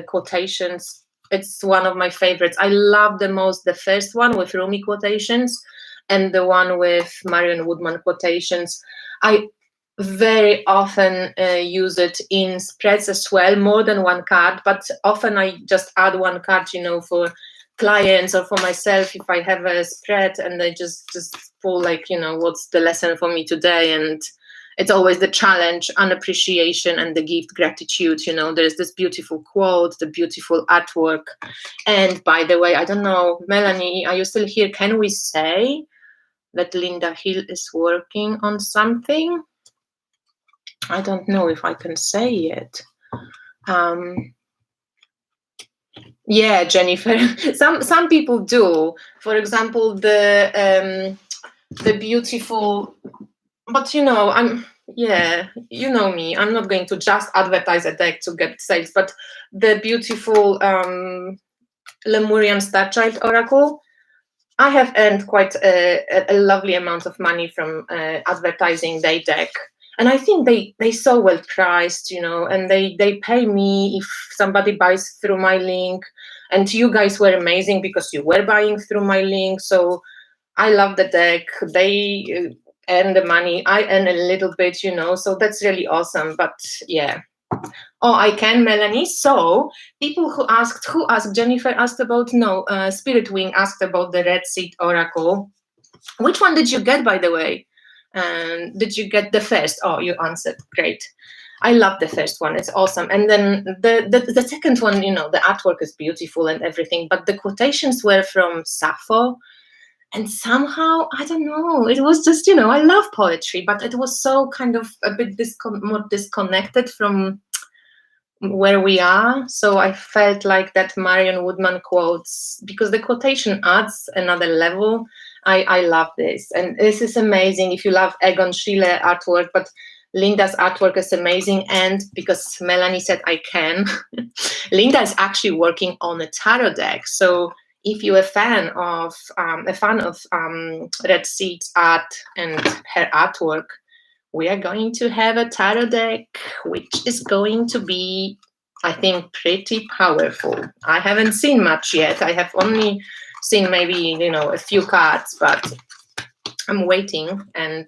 quotations, it's one of my favorites. I love the most the first one with Rumi quotations and the one with Marion Woodman quotations. I very often use it in spreads as well, more than one card, but often I just add one card, for clients or for myself if I have a spread and I just pull, like, what's the lesson for me today. And it's always the challenge, unappreciation, and the gift, gratitude. There's this beautiful quote, the beautiful artwork. And by the way, I don't know, Melanie, are you still here? Can we say that Linda Hill is working on something? I don't know if I can say it. Yeah, Jennifer. Some people do. For example, the the beautiful, but you know, you know me, I'm not going to just advertise a deck to get sales, but the beautiful Lemurian Star Child Oracle, I have earned quite a lovely amount of money from advertising their deck. And I think they so well priced, you know, and they pay me if somebody buys through my link. And you guys were amazing because you were buying through my link. So I love the deck. They earn the money. I earn a little bit, you know, so that's really awesome. But yeah. Oh, I can, Melanie. So people who asked, Jennifer asked about, no, Spirit Wing asked about the Red Seed Oracle. Which one did you get, by the way? Did you get the first? Oh, you answered. Great. I love the first one. It's awesome. And then the second one, you know, the artwork is beautiful and everything, but the quotations were from Sappho. And somehow, I don't know, it was just, you know, I love poetry, but it was so kind of a bit more disconnected from where we are. So I felt like that Marion Woodman quotes, because the quotation adds another level. I love this. And this is amazing if you love Egon Schiele artwork, but Linda's artwork is amazing. And because Melanie said I can, Linda is actually working on a tarot deck. So if you're a fan of Red Seed's art and her artwork, we are going to have a tarot deck, which is going to be, I think, pretty powerful. I haven't seen much yet. I have only seen maybe, you know, a few cards, but I'm waiting. And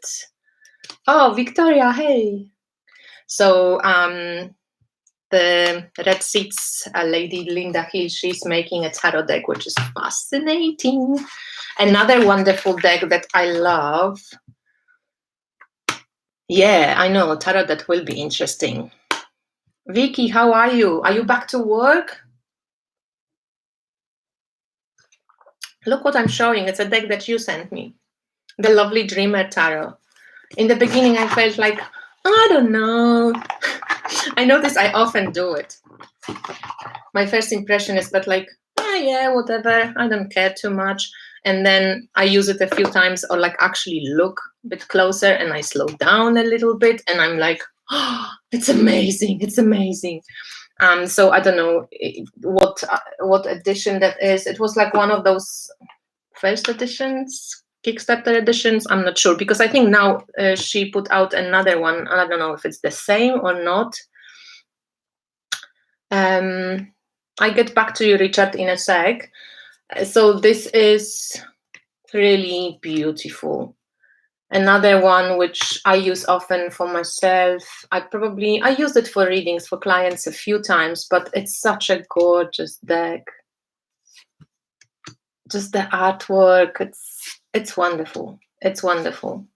oh, Victoria, hey. So the Red Seeds lady, Linda Hill, she's making a tarot deck, which is fascinating. Another wonderful deck that I love. Yeah, I know, tarot, that will be interesting. Vicky, how are you? Are you back to work? Look what I'm showing. It's a deck that you sent me. The Lovely Dreamer Tarot. In the beginning, I felt like, I don't know. I notice I often do it. My first impression is that like, yeah, whatever. I don't care too much. And then I use it a few times, or like actually look a bit closer, and I slow down a little bit, and I'm like, oh, it's amazing. It's amazing. So I don't know what edition that is. It was like one of those first editions, Kickstarter editions. I'm not sure, because I think now she put out another one. I don't know if it's the same or not. I get back to you, Richard, in a sec. So this is really beautiful. Another one which I use often for myself. I used it for readings for clients a few times, but it's such a gorgeous deck. Just the artwork, it's wonderful. It's wonderful.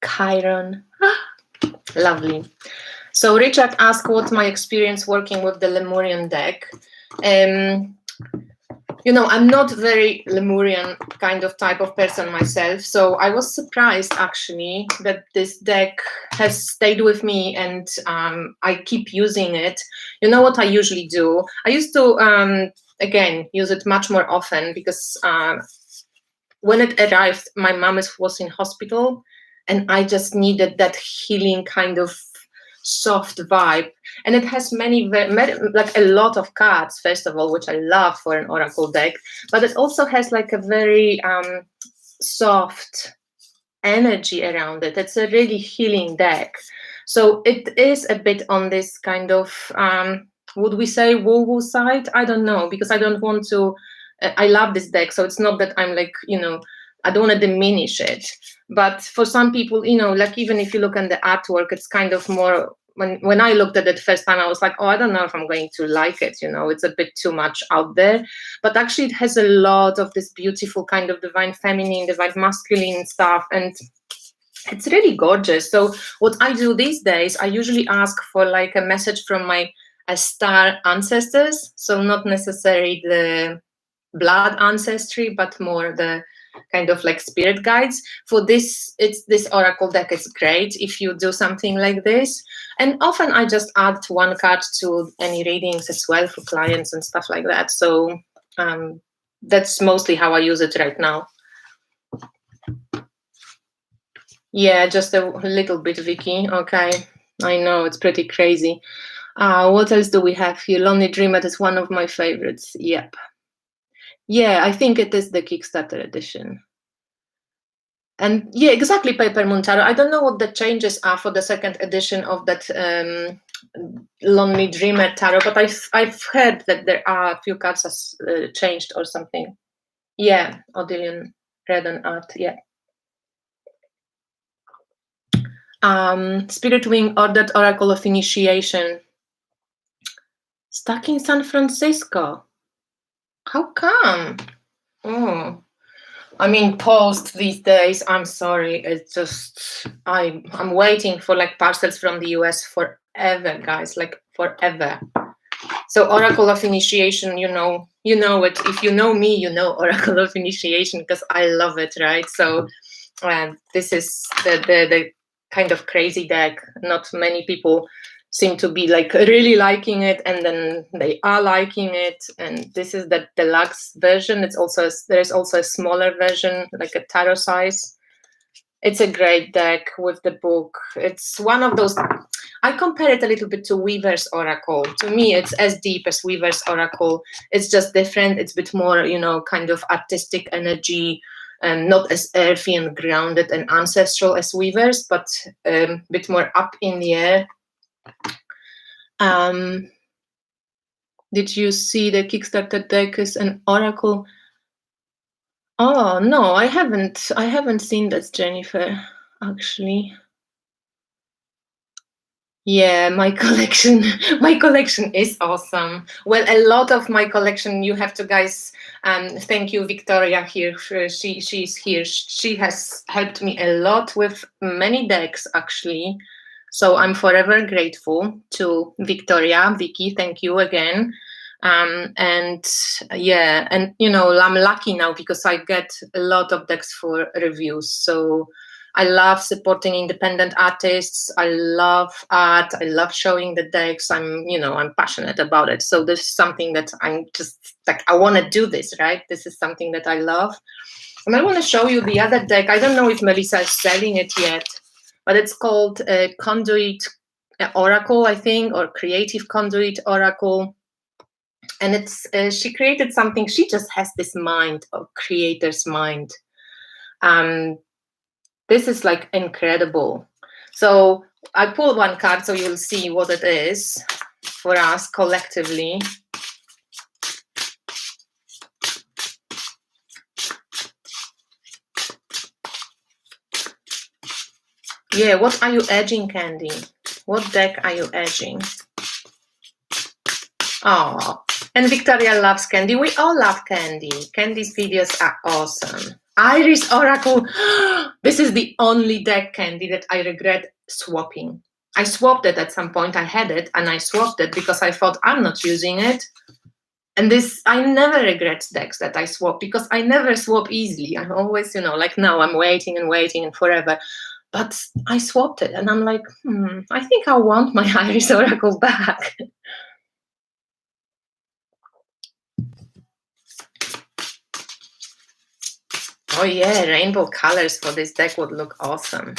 Chiron, lovely. So Richard asked what my experience working with the Lemurian deck. You know, I'm not very Lemurian kind of type of person myself, so I was surprised actually that this deck has stayed with me, and I keep using it. You know what I usually do? I used to, again, use it much more often, because when it arrived, my mom was in hospital, and I just needed that healing kind of soft vibe. And it has like a lot of cards, first of all, which I love for an oracle deck, but it also has like a very soft energy around it. It's a really healing deck. So it is a bit on this kind of, would we say woo-woo side? I don't know, because I don't want to, I love this deck, so it's not that I'm like, you know, I don't want to diminish it. But for some people, you know, like even if you look at the artwork, it's kind of more, when I looked at it first time, I was like, oh, I don't know if I'm going to like it, you know, it's a bit too much out there. But actually it has a lot of this beautiful kind of divine feminine, divine masculine stuff, and it's really gorgeous. So what I do these days, I usually ask for like a message from my star ancestors. So not necessarily the blood ancestry, but more the kind of like spirit guides. For this, this oracle deck is great if you do something like this. And often I just add one card to any readings as well for clients and stuff like that. So that's mostly how I use it right now. Yeah, just a little bit, Vicky. Okay, I know, it's pretty crazy. What else do we have here? Lonely Dreamer is one of my favorites. Yep. Yeah, I think it is the Kickstarter edition. And yeah, exactly, Paper Moon Tarot. I don't know what the changes are for the second edition of that Lonely Dreamer Tarot, but I've heard that there are a few cards has changed or something. Yeah, Odilion Redon art. Yeah. Spirit Wing ordered Oracle of Initiation. Stuck in San Francisco. How come? Oh, I mean, post these days. I'm sorry. It's just I'm waiting for like parcels from the US forever, guys. Like forever. So Oracle of Initiation, you know it. If you know me, you know Oracle of Initiation because I love it, right? So this is the kind of crazy deck. Not many people seem to be like really liking it, and then they are liking it. And this is the deluxe version. It's also there's also a smaller version, like a tarot size. It's a great deck with the book. It's one of those. I compare it a little bit to Weaver's Oracle. To me, it's as deep as Weaver's Oracle. It's just different. It's a bit more, kind of artistic energy, and not as earthy and grounded and ancestral as Weaver's, but a bit more up in the air. Did you see the Kickstarter deck is an Oracle? Oh no, I haven't seen that, Jennifer, actually. Yeah, my collection is awesome. Well, a lot of my collection, you have to, guys, thank you, Victoria here. She's here. She has helped me a lot with many decks, actually. So I'm forever grateful to Victoria. Vicky, thank you again. And yeah, and I'm lucky now because I get a lot of decks for reviews. So I love supporting independent artists. I love art. I love showing the decks. I'm passionate about it. So this is something that I'm just like, I want to do this, right? This is something that I love. And I want to show you the other deck. I don't know if Melissa is selling it yet, but it's called Conduit Oracle, I think, or Creative Conduit Oracle. And it's she created something. She just has this mind of creator's mind. This is like incredible. So I pulled one card so you'll see what it is for us collectively. Yeah, what are you edging, Candy? What deck are you edging? Oh, and Victoria loves Candy. We all love Candy. Candy's videos are awesome. Iris Oracle. This is the only deck, Candy, that I regret swapping. I swapped it at some point. I had it and I swapped it because I thought I'm not using it. And I never regret decks that I swap because I never swap easily. I'm always, like now I'm waiting and forever. But I swapped it and I'm like, I think I want my Iris Oracle back. Oh yeah, rainbow colors for this deck would look awesome.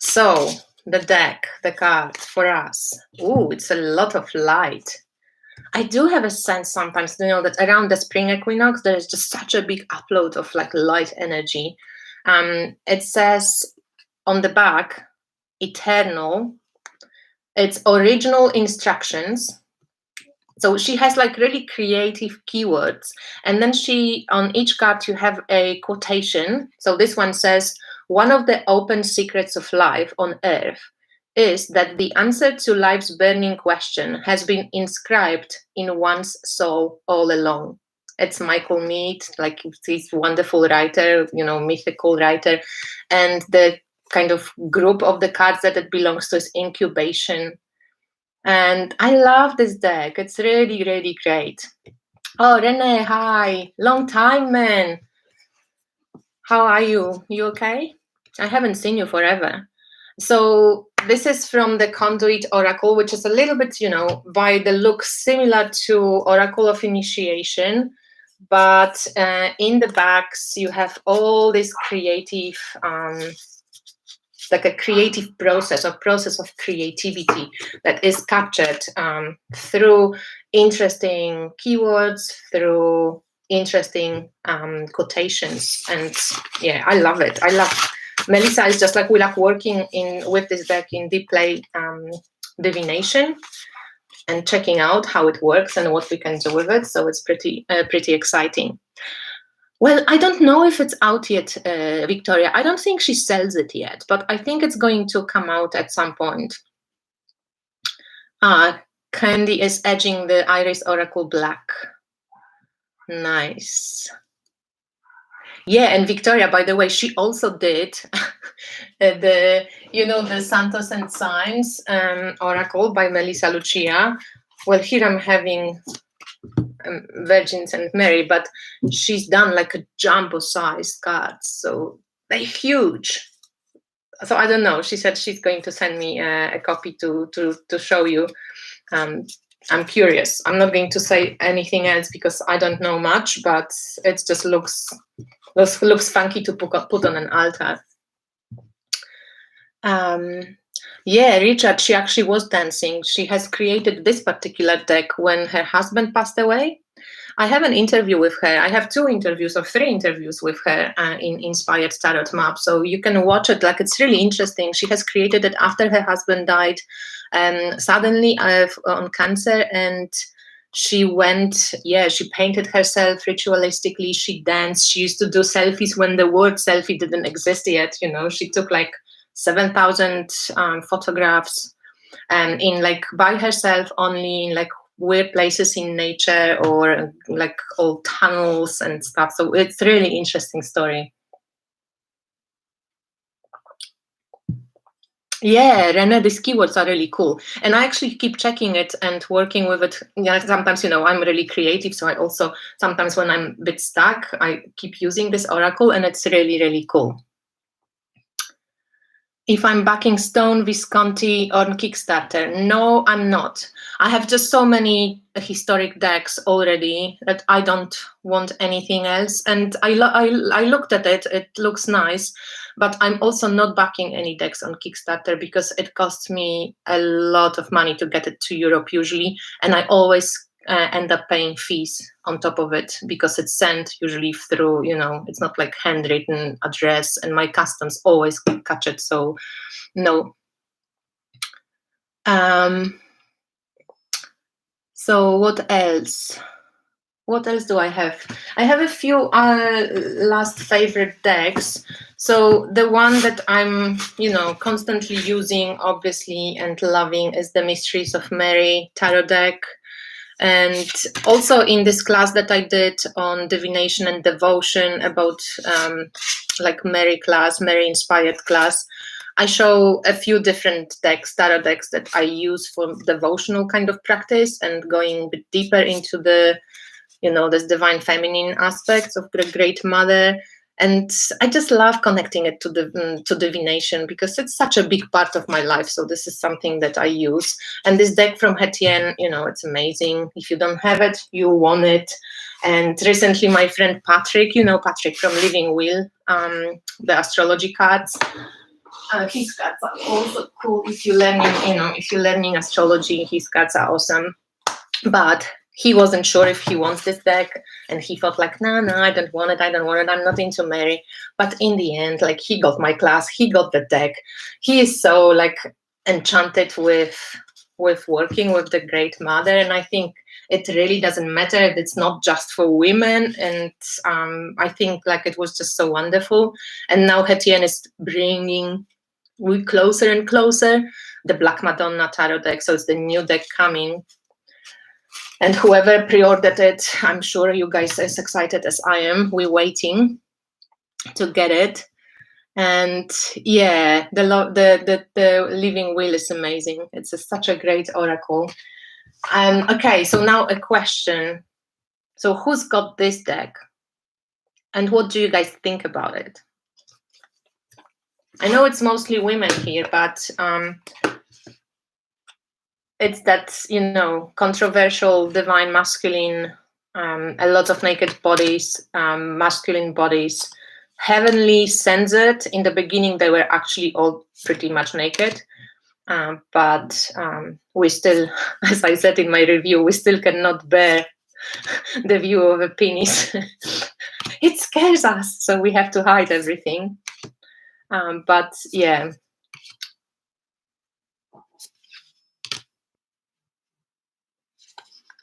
So the deck, the card for us. Ooh, it's a lot of light. I do have a sense sometimes, that around the spring equinox, there's just such a big upload of like light energy. It says on the back, eternal. It's original instructions. So she has like really creative keywords. And then on each card, you have a quotation. So this one says, one of the open secrets of life on Earth is that the answer to life's burning question has been inscribed in one's soul all along. It's Michael Mead, like he's a wonderful writer, mythical writer. And the kind of group of the cards that it belongs to is incubation. And I love this deck. It's really, really great. Oh, Renee, hi. Long time, man. How are you? You okay? I haven't seen you forever. So this is from the Conduit Oracle, which is a little bit, by the look similar to Oracle of Initiation, But in the backs, you have all this creative, like a creative process or process of creativity that is captured through interesting keywords, through interesting quotations. And yeah, I love it. I love Melissa is just like, we like working with this deck in deep play divination and checking out how it works and what we can do with it. So it's pretty exciting. Well, I don't know if it's out yet, Victoria. I don't think she sells it yet, but I think it's going to come out at some point. Candy is edging the Iris Oracle black. Nice. Yeah, and Victoria, by the way, she also did the Santos and Signs Oracle by Melissa Lucia. Well, here I'm having Virgins and Mary, but she's done like a jumbo size cards, so they're huge. So I don't know. She said she's going to send me a copy to show you. I'm curious. I'm not going to say anything else because I don't know much, but it just looks funky to put on an altar. Yeah, Richard, she actually was dancing. She has created this particular deck when her husband passed away. I have an interview with her. I have 2 interviews or 3 interviews with her in Inspired Tarot Map. So you can watch it. Like, it's really interesting. She has created it after her husband died suddenly on cancer. And she went, she painted herself ritualistically. She danced. She used to do selfies when the word selfie didn't exist yet. She took like 7,000 photographs in like by herself, only in like weird places in nature or like old tunnels and stuff. So it's really interesting story. Yeah, Rene, these keywords are really cool. And I actually keep checking it and working with it. Yeah, sometimes, I'm really creative. So I also, sometimes when I'm a bit stuck, I keep using this oracle and it's really, really cool. If I'm backing Stone Visconti on Kickstarter. No, I'm not. I have just so many historic decks already that I don't want anything else. And I looked at it. It looks nice. But I'm also not backing any decks on Kickstarter because it costs me a lot of money to get it to Europe usually. And I always end up paying fees on top of it because it's sent usually through, it's not like handwritten address, and my customs always catch it. So no. So what else? What else do I have? I have a few last favorite decks. So the one that I'm, constantly using, obviously, and loving is the Mysteries of Mary tarot deck. And also in this class that I did on divination and devotion about like Mary inspired class, I show a few different decks, tarot decks that I use for devotional kind of practice and going a bit deeper into the, this divine feminine aspects of the Great Mother. And I just love connecting it to divination because it's such a big part of my life. So this is something that I use. And this deck from Hetien, it's amazing. If you don't have it, you want it. And recently, my friend Patrick, Patrick from Living Will, the astrology cards. His cards are also cool. If you're learning astrology, his cards are awesome. But he wasn't sure if he wants this deck, and he felt like, no, I don't want it. I'm not into Mary. But in the end, like, he got my class, he got the deck. He is so like enchanted with working with the Great Mother, and I think it really doesn't matter if it's not just for women. And I think like it was just so wonderful. And now Hetien is bringing closer and closer the Black Madonna tarot deck. So it's the new deck coming. And whoever pre-ordered it, I'm sure you guys are as excited as I am. We're waiting to get it. And yeah, the Living Will is amazing. It's such a great oracle. Okay, so now a question. So who's got this deck? And what do you guys think about it? I know it's mostly women here, but it's that, controversial divine masculine a lot of naked bodies, masculine bodies, heavenly censored. In the beginning, they were actually all pretty much naked. But we still, as I said in my review, we still cannot bear the view of a penis. It scares us, so we have to hide everything. But yeah.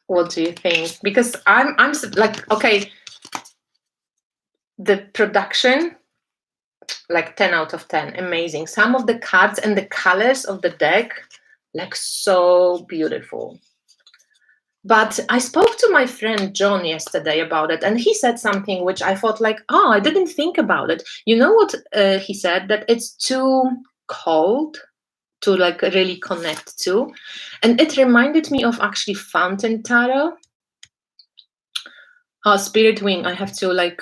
What do you think? Because I'm like, okay, the production, like 10 out of 10, amazing. Some of the cards and the colors of the deck, like so beautiful. But I spoke to my friend John yesterday about it, and he said something which I thought like, oh, I didn't think about it. You know what he said? That it's too cold to like really connect to. And it reminded me of actually Fountain Tarot. Spirit Wing, I have to like,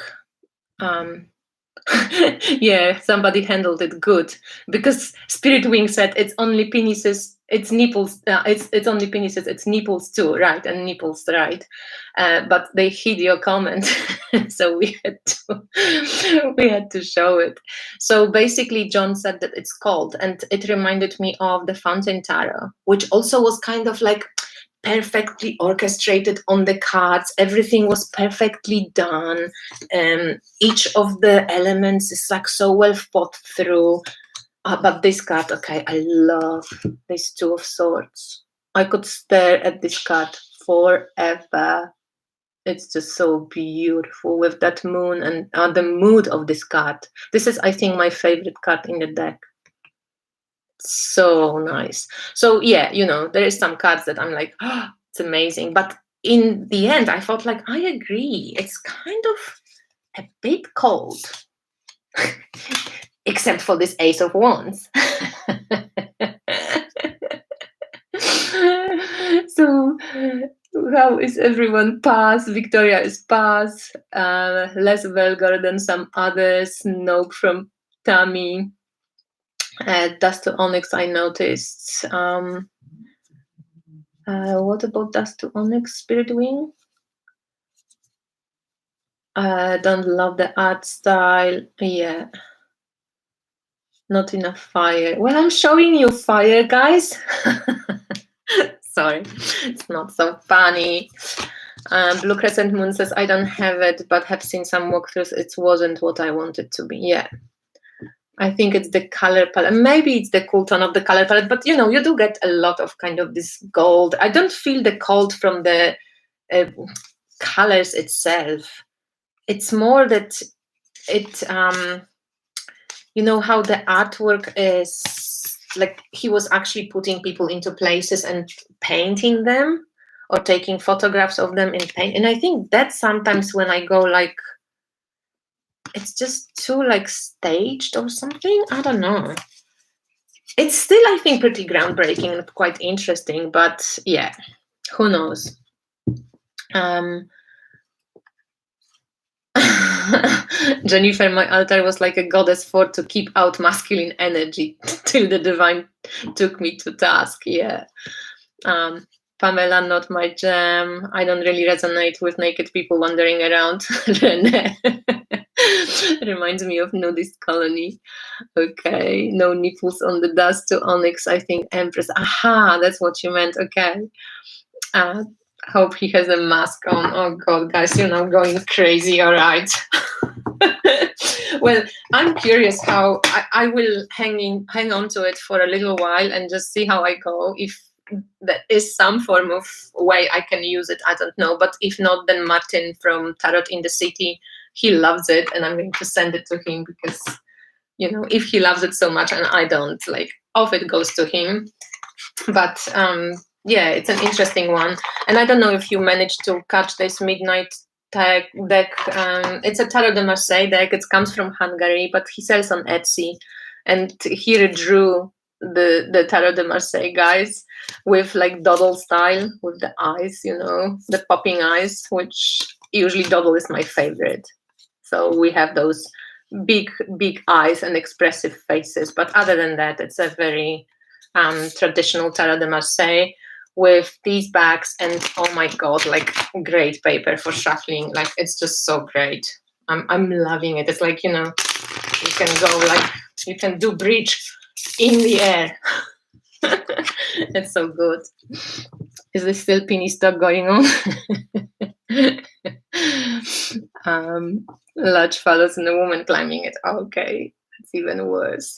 yeah, somebody handled it good, because Spirit Wing said it's only penises, it's nipples, it's only penises, it's nipples too, right? And nipples, right? But they hid your comment, so we had to show it. So basically, John said that it's cold, and it reminded me of the Fountain Tarot, which also was kind of like perfectly orchestrated on the cards. Everything was perfectly done. Each of the elements is like so well thought through. But this card, okay, I love this Two of Swords. I could stare at this card forever. It's just so beautiful with that moon and the mood of this card. This is, I think, my favorite card in the deck. So nice. So yeah, you know, there is some cards that I'm like, oh, it's amazing. But in the end, I felt like, I agree. It's kind of a bit cold. Except for this Ace of Wands. So how is everyone? Pass. Victoria is pass. Less vulgar than some others. Nope from Tammy. Dust to Onyx, I noticed. What about Dust to Onyx, Spirit Wing? Don't love the art style. Yeah. Not enough fire. Well, I'm showing you fire, guys. Sorry, it's not so funny. Blue Crescent Moon says, I don't have it, but have seen some walkthroughs. It wasn't what I wanted to be. Yeah. I think it's the color palette. Maybe it's the cool tone of the color palette, but you know, you do get a lot of kind of this gold. I don't feel the cold from the colors itself. It's more that it, you know, how the artwork is like, he was actually putting people into places and painting them or taking photographs of them in paint. And I think that sometimes when I go like, it's just too like staged or something. I don't know. It's still, I think, pretty groundbreaking and quite interesting, but yeah, who knows? Jennifer, my altar was like a goddess fort to keep out masculine energy till the divine took me to task. Yeah. Pamela, not my jam. I don't really resonate with naked people wandering around. Reminds me of nudist colony. Okay, no nipples on the Dust to Onyx. I think Empress. Aha, that's what you meant. Okay. Hope he has a mask on. Oh God, guys, you're not going crazy, all right? Well, I'm curious how I will hang on to it for a little while and just see how I go. If there is some form of way I can use it, I don't know. But if not, then Martin from Tarot in the City, he loves it, and I'm going to send it to him because, you know, if he loves it so much and I don't, like, off it goes to him. But yeah, it's an interesting one. And I don't know if you managed to catch this Midnight deck. It's a Tarot de Marseille deck. It comes from Hungary, but he sells on Etsy. And he redrew the Tarot de Marseille guys with like Doddle style, with the eyes, you know, the popping eyes, which usually Doddle is my favorite. So we have those big eyes and expressive faces. But other than that, it's a very traditional Tarot de Marseille with these bags, and oh my god, like great paper for shuffling. Like it's just so great. I'm loving it. It's like, you know, you can go like, you can do bridge in the air. It's so good. Is there still penny stock going on? Large fellows and a woman climbing it. Okay, it's even worse.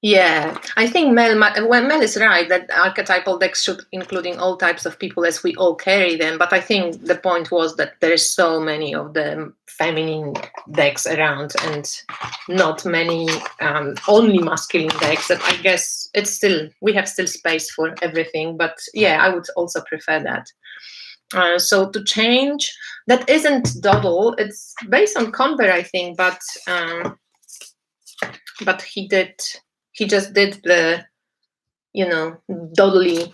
Yeah, I think Mel is right that archetypal decks should including all types of people as we all carry them. But I think the point was that there is so many of the feminine decks around and not many only masculine decks that I guess it's still, we have still space for everything. But yeah, I would also prefer that. So to change, that isn't Doddle. It's based on Conduit, I think, but he just did the, you know, Dudley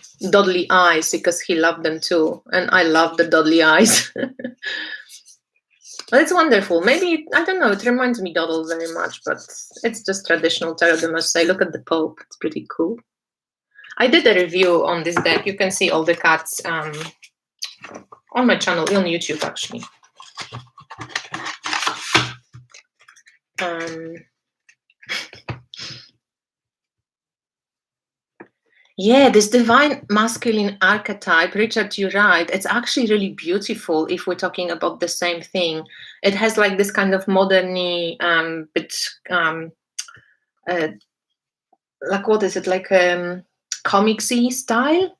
eyes because he loved them too, and I love the Dudley eyes. Well, it's wonderful. Maybe, I don't know, it reminds me Doddle very much, but it's just traditional tarot, I must say. Look at the Pope, it's pretty cool. I did a review on this deck. You can see all the cards on my channel, on YouTube actually. Yeah, this divine masculine archetype, Richard, you're right. It's actually really beautiful if we're talking about the same thing. It has like this kind of moderny, bit, like what is it, like comicsy style?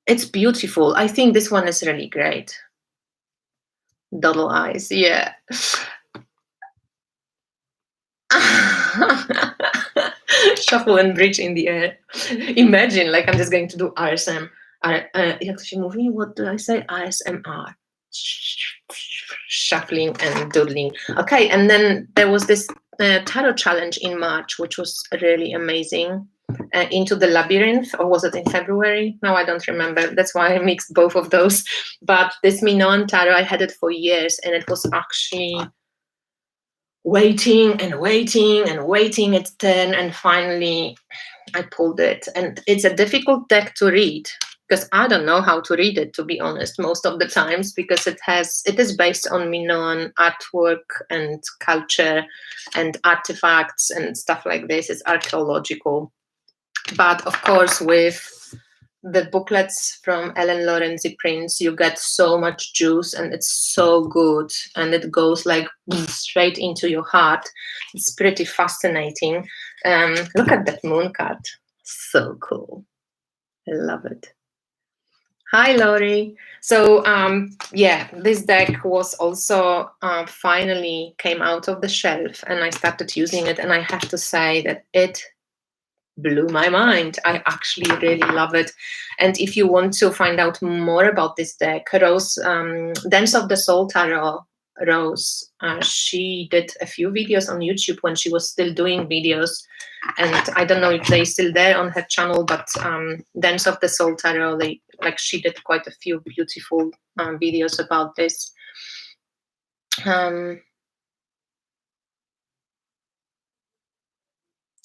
It's beautiful. I think this one is really great. Doddle eyes, yeah. Shuffle and bridge in the air. Imagine, like I'm just going to do RSM. Jak to się mówi? What do I say? ASMR. Shuffling and doodling. Okay, and then there was this tarot challenge in March, which was really amazing. Into the Labyrinth, or was it in February? No, I don't remember. That's why I mixed both of those. But this Minoan tarot, I had it for years, and it was actually waiting and waiting and waiting its turn, and finally I pulled it. And it's a difficult deck to read because I don't know how to read it, to be honest, most of the times, because it is based on Minoan artwork and culture and artifacts and stuff like this. It's archaeological, but of course with the booklets from Ellen Lorenzi Prince, you get so much juice and it's so good, and it goes like straight into your heart. It's pretty fascinating. Look at that moon card. So cool. I love it. Hi, Laurie. So yeah, this deck was also finally came out of the shelf, and I started using it, and I have to say that it blew my mind. I actually really love it. And if you want to find out more about this deck, Rose, Dance of the Soul Tarot, Rose, she did a few videos on YouTube when she was still doing videos, and I don't know if they're still there on her channel, but Dance of the Soul Tarot, she did quite a few beautiful videos about this.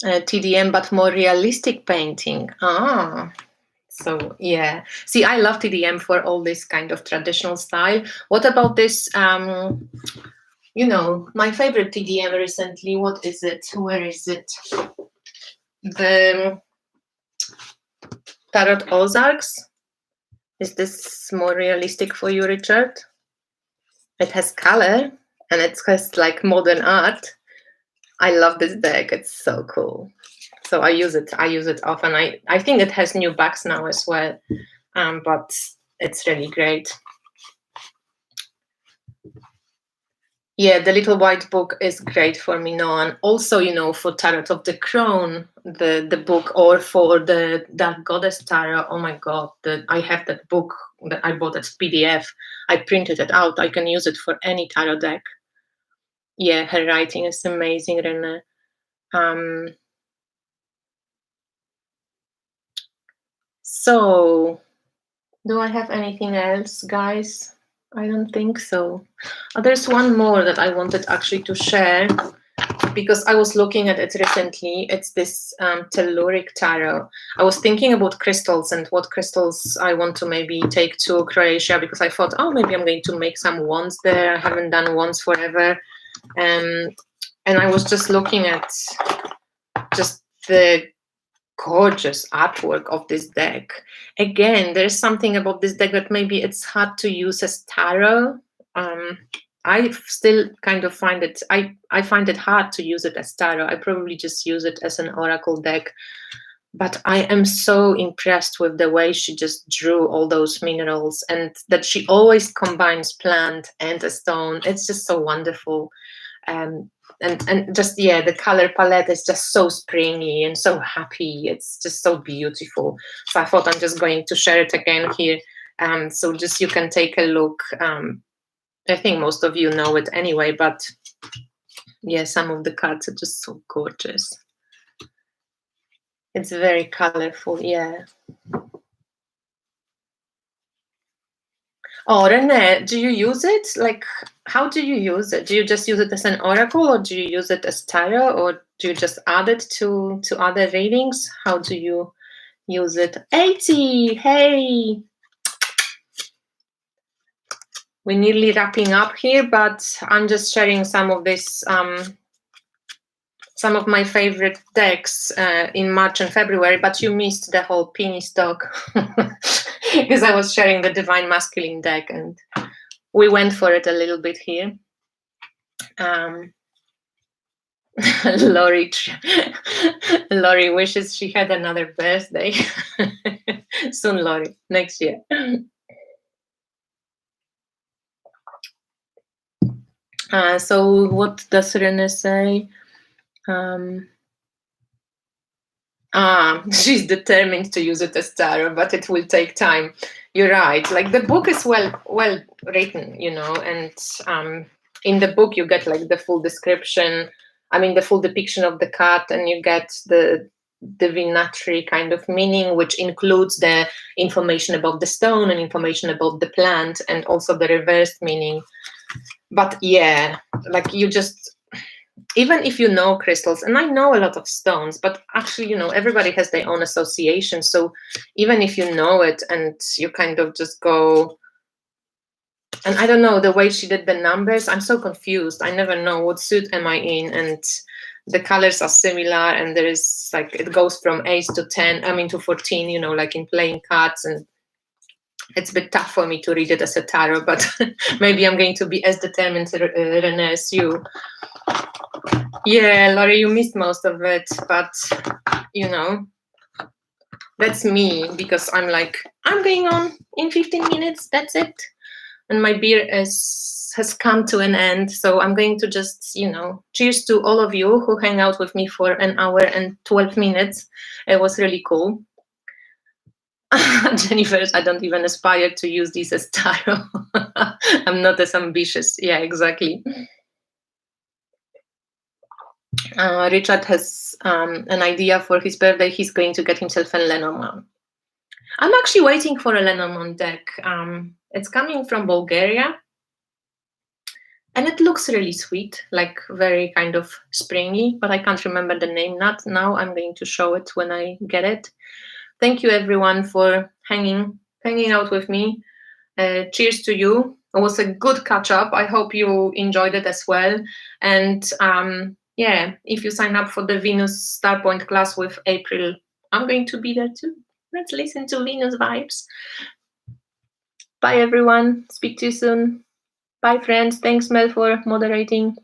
TDM, but more realistic painting. So yeah. See, I love TDM for all this kind of traditional style. What about this? You know, my favorite TDM recently. What is it? Where is it? The Tarot Ozarks. Is this more realistic for you, Richard? It has color and it has like modern art. I love this deck. It's so cool. So I use it often. I think it has new backs now as well, but it's really great. Yeah, the Little White Book is great for me now, and also, you know, for Tarot of the Crown, the book, or for the Dark Goddess Tarot. Oh my God, I have that book that I bought as PDF. I printed it out. I can use it for any tarot deck. Yeah, her writing is amazing, Rene. So, do I have anything else, guys? I don't think so. There's one more that I wanted actually to share because I was looking at it recently. It's this telluric tarot. I was thinking about crystals and what crystals I want to maybe take to Croatia, because I thought, oh, maybe I'm going to make some wands there. I haven't done wands forever. And I was just looking at just the gorgeous artwork of this deck. Again, there's something about this deck that maybe it's hard to use as tarot. I still kind of find it, I find it hard to use it as tarot. I probably just use it as an oracle deck. But I am so impressed with the way she just drew all those minerals, and that she always combines plant and a stone. It's just so wonderful. And just, yeah, the color palette is just so springy and so happy. It's just so beautiful. So I thought I'm just going to share it again here. So just you can take a look. I think most of you know it anyway, but yeah, some of the cards are just so gorgeous. It's very colorful, yeah. Oh, Renee, do you use it? Like, how do you use it? Do you just use it as an oracle, or do you use it as tarot, or do you just add it to other readings? How do you use it? 80, hey! We're nearly wrapping up here, but I'm just sharing some of this, some of my favorite decks in March and February, but you missed the whole Penny Stock because I was sharing the Divine Masculine deck, and we went for it a little bit here. Lori wishes she had another birthday. Soon, Lori, next year. So what does Renee say? She's determined to use it as tarot, but it will take time. You're right. Like, the book is well written, you know, and in the book you get like the full description. I mean, the full depiction of the card, and you get the divinatory kind of meaning, which includes the information about the stone and information about the plant, and also the reversed meaning. But yeah, like, you just, even if you know crystals, and I know a lot of stones, but actually, you know, everybody has their own association. So even if you know it and you kind of just go, and I don't know, the way she did the numbers, I'm so confused. I never know what suit am I in, and the colors are similar, and there is like, it goes from ace to 10, I mean to 14, you know, like in playing cards, and it's a bit tough for me to read it as a tarot, but maybe I'm going to be as determined, Renee, as you. Yeah, Laurie, you missed most of it, but you know, that's me, because I'm like, I'm going on in 15 minutes, that's it. And my beer has come to an end, so I'm going to just, you know, cheers to all of you who hang out with me for an hour and 12 minutes. It was really cool. Jennifer, I don't even aspire to use this as tarot. I'm not as ambitious. Yeah, exactly. Richard has an idea for his birthday. He's going to get himself a Lenormand. I'm actually waiting for a Lenormand deck. It's coming from Bulgaria, and it looks really sweet, like very kind of springy, but I can't remember the name now. I'm going to show it when I get it. Thank you, everyone, for hanging out with me. Cheers to you. It was a good catch up. I hope you enjoyed it as well. And yeah, if you sign up for the Venus Starpoint class with April, I'm going to be there too. Let's listen to Venus vibes. Bye, everyone. Speak to you soon. Bye, friends. Thanks, Mel, for moderating.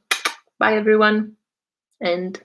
Bye, everyone. And